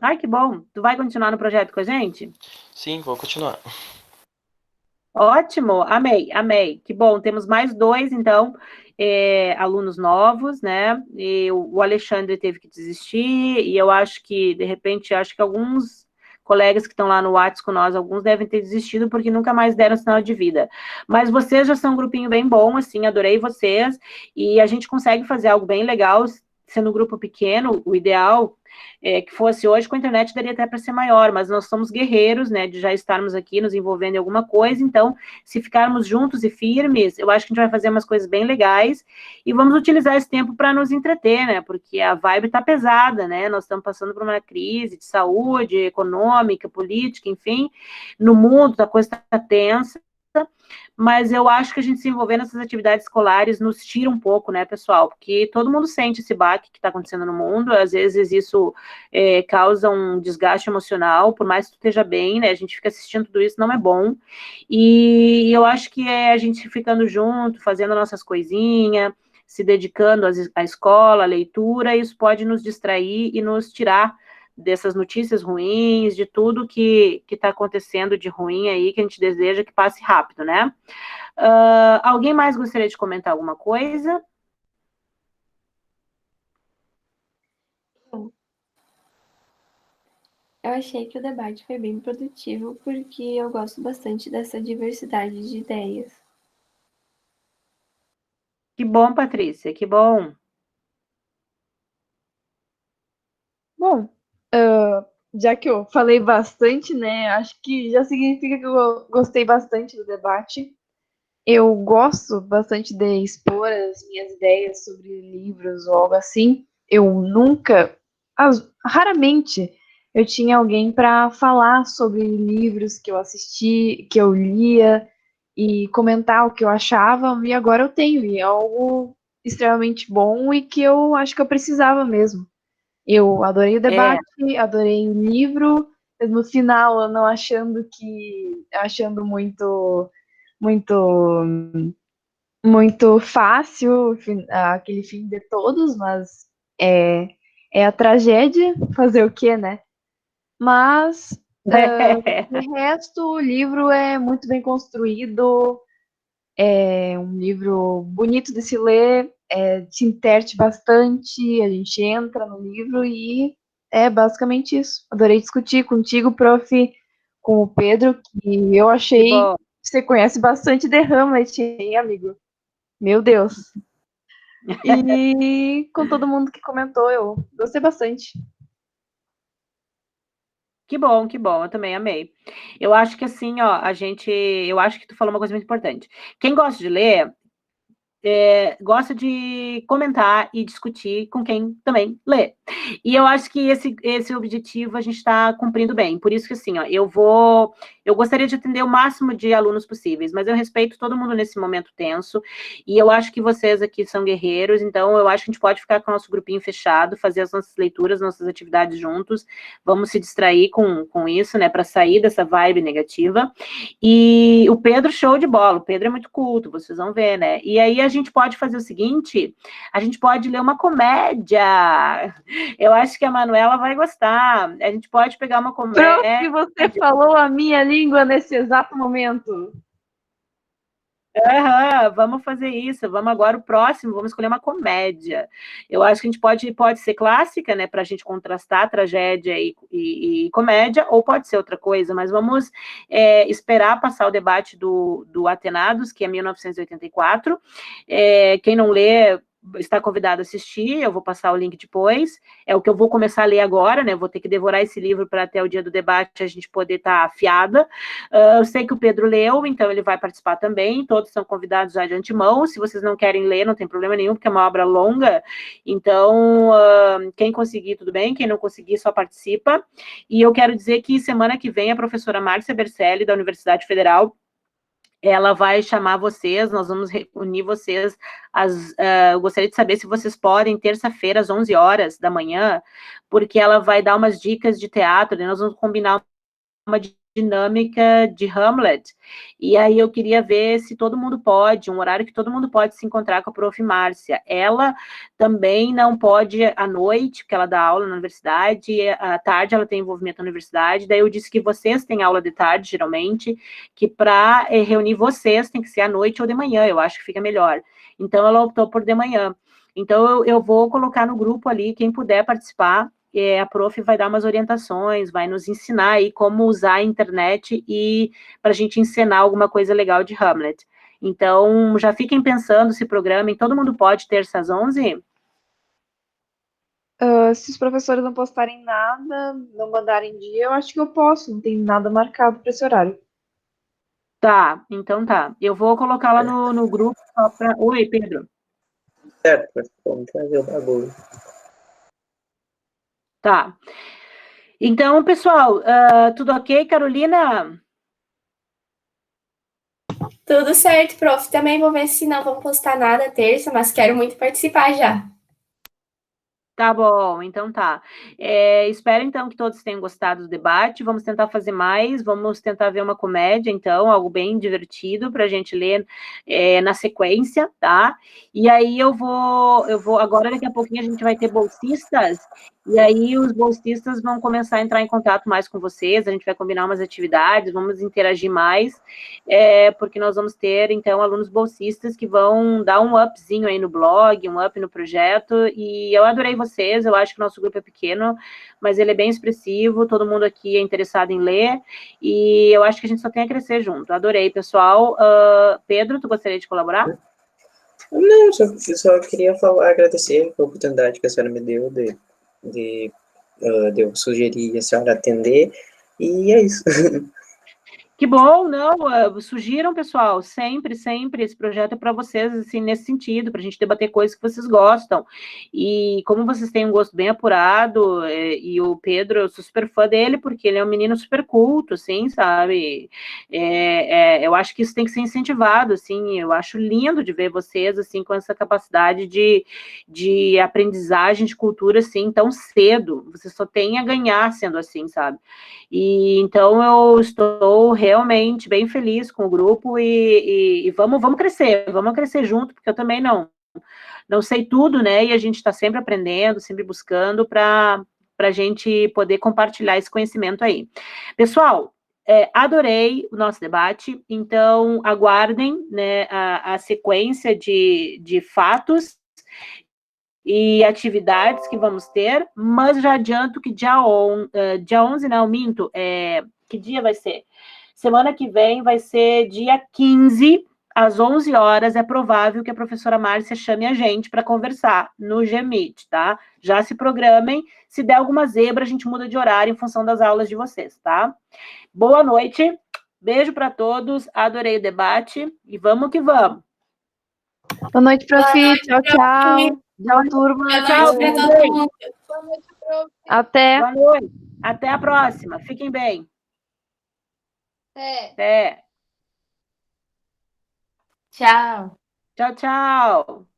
Ai, que bom. Tu vai continuar no projeto com a gente? Sim, vou continuar. Ótimo, amei. Que bom, temos mais 2, então, alunos novos, né? E o Alexandre teve que desistir, e eu acho que, de repente, alguns colegas que estão lá no WhatsApp com nós, alguns devem ter desistido porque nunca mais deram sinal de vida. Mas vocês já são um grupinho bem bom, assim, adorei vocês, e a gente consegue fazer algo bem legal, sendo um grupo pequeno. O ideal é que fosse hoje, com a internet daria até para ser maior, mas nós somos guerreiros, né, de já estarmos aqui nos envolvendo em alguma coisa, então, se ficarmos juntos e firmes, eu acho que a gente vai fazer umas coisas bem legais, e vamos utilizar esse tempo para nos entreter, né, porque a vibe está pesada, né, nós estamos passando por uma crise de saúde, econômica, política, enfim, no mundo a coisa está tensa, mas eu acho que a gente se envolver nessas atividades escolares nos tira um pouco, né, pessoal? Porque todo mundo sente esse baque que está acontecendo no mundo, às vezes isso causa um desgaste emocional, por mais que tu esteja bem, né, a gente fica assistindo tudo isso, não é bom, e eu acho que a gente ficando junto, fazendo nossas coisinhas, se dedicando à escola, à leitura, isso pode nos distrair e nos tirar dessas notícias ruins, de tudo que está acontecendo de ruim aí, que a gente deseja que passe rápido, né? Alguém mais gostaria de comentar alguma coisa? Eu achei que o debate foi bem produtivo, porque eu gosto bastante dessa diversidade de ideias. Que bom, Patrícia, que bom. Bom, já que eu falei bastante, né, acho que já significa que eu gostei bastante do debate. Eu gosto bastante de expor as minhas ideias sobre livros ou algo assim. Eu nunca, raramente, eu tinha alguém para falar sobre livros que eu assisti, que eu lia e comentar o que eu achava, e agora eu tenho, e é algo extremamente bom e que eu acho que eu precisava mesmo. Eu adorei o debate, adorei o livro, no final eu não achando muito muito fácil aquele fim de todos, mas é a tragédia, fazer o quê, né? Mas de resto, o livro é muito bem construído, é um livro bonito de se ler, te interte bastante, a gente entra no livro e é basicamente isso. Adorei discutir contigo, prof, com o Pedro, que eu achei que você conhece bastante de Hamlet, hein, amigo? Meu Deus. E com todo mundo que comentou, eu gostei bastante. Que bom, eu também amei. Eu acho que assim, ó, eu acho que tu falou uma coisa muito importante. Quem gosta de ler, gosta de comentar e discutir com quem também lê. E eu acho que esse objetivo a gente está cumprindo bem. Por isso que, assim, ó, eu gostaria de atender o máximo de alunos possíveis, mas eu respeito todo mundo nesse momento tenso, e eu acho que vocês aqui são guerreiros, então eu acho que a gente pode ficar com o nosso grupinho fechado, fazer as nossas leituras, nossas atividades juntos, vamos se distrair com isso, né, para sair dessa vibe negativa. E o Pedro, show de bola, o Pedro é muito culto, vocês vão ver, né? E aí a gente pode fazer o seguinte, a gente pode ler uma comédia. Eu acho que a Manuela vai gostar. A gente pode pegar uma comédia. Prof, você falou a minha língua nesse exato momento. Vamos fazer isso. Vamos agora, o próximo, vamos escolher uma comédia. Eu acho que a gente pode ser clássica, né, para a gente contrastar tragédia e comédia, ou pode ser outra coisa, mas vamos esperar passar o debate do Atenados, que é 1984. Quem não lê, está convidado a assistir, eu vou passar o link depois, é o que eu vou começar a ler agora, né, vou ter que devorar esse livro para até o dia do debate a gente poder estar afiada. Eu sei que o Pedro leu, então ele vai participar também, todos são convidados já de antemão, se vocês não querem ler, não tem problema nenhum, porque é uma obra longa, então quem conseguir, tudo bem, quem não conseguir, só participa, e eu quero dizer que semana que vem a professora Márcia Bercelli, da Universidade Federal, ela vai chamar vocês, nós vamos reunir vocês, eu gostaria de saber se vocês podem, terça-feira, às 11 horas da manhã, porque ela vai dar umas dicas de teatro, e nós vamos combinar uma dinâmica de Hamlet, e aí eu queria ver se todo mundo pode, um horário que todo mundo pode se encontrar com a prof. Márcia. Ela também não pode à noite, porque ela dá aula na universidade, à tarde ela tem envolvimento na universidade, daí eu disse que vocês têm aula de tarde, geralmente, que para reunir vocês tem que ser à noite ou de manhã, eu acho que fica melhor. Então ela optou por de manhã. Então eu vou colocar no grupo ali, quem puder participar, a prof vai dar umas orientações, vai nos ensinar aí como usar a internet e para a gente ensinar alguma coisa legal de Hamlet. Então, já fiquem pensando, se programem, todo mundo pode terça às 11? Se os professores não postarem nada, não mandarem dia, eu acho que eu posso, não tem nada marcado para esse horário. Tá, então tá. Eu vou colocar lá no grupo só pra... Oi, Pedro. Certo, vamos trazer o bagulho. Tá. Então, pessoal, tudo ok, Carolina? Tudo certo, prof. Também vou ver se não vão postar nada terça, mas quero muito participar já. Tá bom, então tá. Espero, então, que todos tenham gostado do debate. Vamos tentar fazer mais, vamos tentar ver uma comédia, então, algo bem divertido para a gente ler na sequência, tá? E aí eu vou, agora daqui a pouquinho a gente vai ter bolsistas, e aí os bolsistas vão começar a entrar em contato mais com vocês, a gente vai combinar umas atividades, vamos interagir mais, porque nós vamos ter, então, alunos bolsistas que vão dar um upzinho aí no blog, um up no projeto, e eu adorei vocês, eu acho que o nosso grupo é pequeno, mas ele é bem expressivo, todo mundo aqui é interessado em ler, e eu acho que a gente só tem a crescer junto. Adorei, pessoal. Pedro, tu gostaria de colaborar? Não, só queria agradecer a oportunidade que a senhora me deu de eu sugerir a senhora atender, e é isso. Que bom, não, sugiram, pessoal, sempre, sempre, esse projeto é para vocês, assim, nesse sentido, para a gente debater coisas que vocês gostam, e como vocês têm um gosto bem apurado, e o Pedro, eu sou super fã dele, porque ele é um menino super culto, assim, sabe, eu acho que isso tem que ser incentivado, assim, eu acho lindo de ver vocês, assim, com essa capacidade de aprendizagem de cultura, assim, tão cedo, vocês só têm a ganhar sendo assim, sabe, e então eu estou realmente bem feliz com o grupo e vamos crescer junto, porque eu também não sei tudo, né? E a gente está sempre aprendendo, sempre buscando para a gente poder compartilhar esse conhecimento aí. Pessoal, adorei o nosso debate, então aguardem, né, a sequência de fatos e atividades que vamos ter, mas já adianto que dia 11, não, minto, que dia vai ser? Semana que vem vai ser dia 15, às 11 horas, é provável que a professora Márcia chame a gente para conversar no Gmeet, tá? Já se programem, se der alguma zebra, a gente muda de horário em função das aulas de vocês, tá? Boa noite, beijo para todos, adorei o debate e vamos que vamos. Boa noite, prof. Tchau, tchau. Tchau, turma. Boa noite para todo mundo. Boa noite, prof. Até. Boa noite. Até a próxima. Fiquem bem. Até. Tchau. Tchau, tchau.